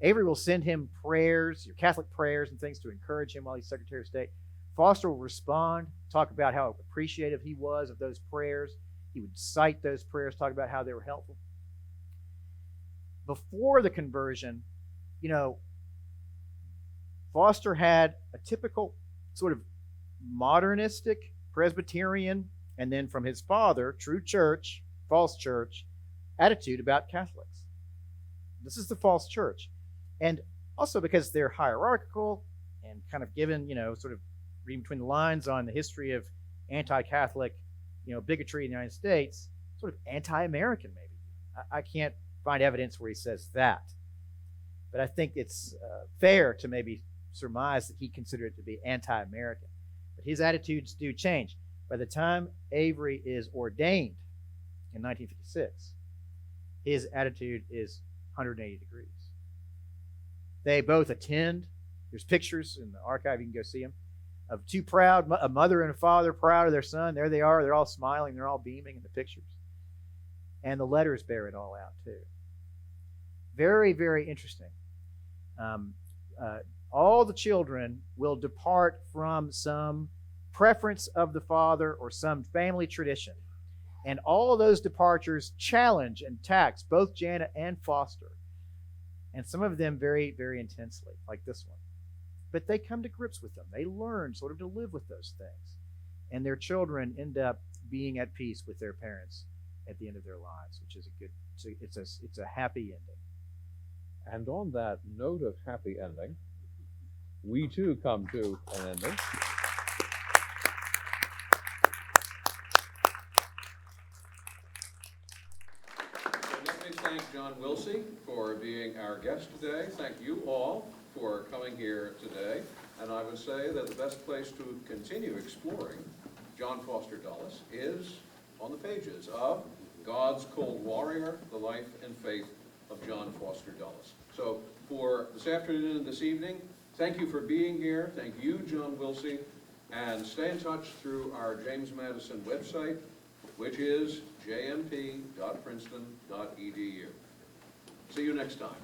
Avery will send him prayers, Catholic prayers and things to encourage him while he's Secretary of State. Foster will respond, talk about how appreciative he was of those prayers. He would cite those prayers, talk about how they were helpful. Before the conversion, Foster had a typical sort of modernistic, Presbyterian, and then from his father, true church, false church, attitude about Catholics. This is the false church. And also because they're hierarchical and kind of given, sort of reading between the lines on the history of anti-Catholic, bigotry in the United States, sort of anti-American maybe. I can't find evidence where he says that. But I think it's fair to maybe surmise that he considered it to be anti-American. But his attitudes do change. By the time Avery is ordained in 1956, his attitude is 180 degrees. They both attend. There's pictures in the archive, you can go see them, of two proud, a mother and a father proud of their son. There they are. They're all smiling. They're all beaming in the pictures. And the letters bear it all out, too. Very, very interesting. all the children will depart from some preference of the father or some family tradition. And all of those departures challenge and tax both Janet and Foster. And some of them very, very intensely, like this one. But they come to grips with them. They learn sort of to live with those things. And their children end up being at peace with their parents at the end of their lives, which is a good, it's a happy ending. And on that note of happy ending, we too come to an ending. Let me thank John Wilsey for being our guest today. Thank you all for coming here today. And I would say that the best place to continue exploring John Foster Dulles is on the pages of God's Cold Warrior, The Life and Faith of John Foster Dulles. So for this afternoon and this evening, thank you for being here. Thank you, John Wilsey. And stay in touch through our James Madison website, which is jmp.princeton.edu. See you next time.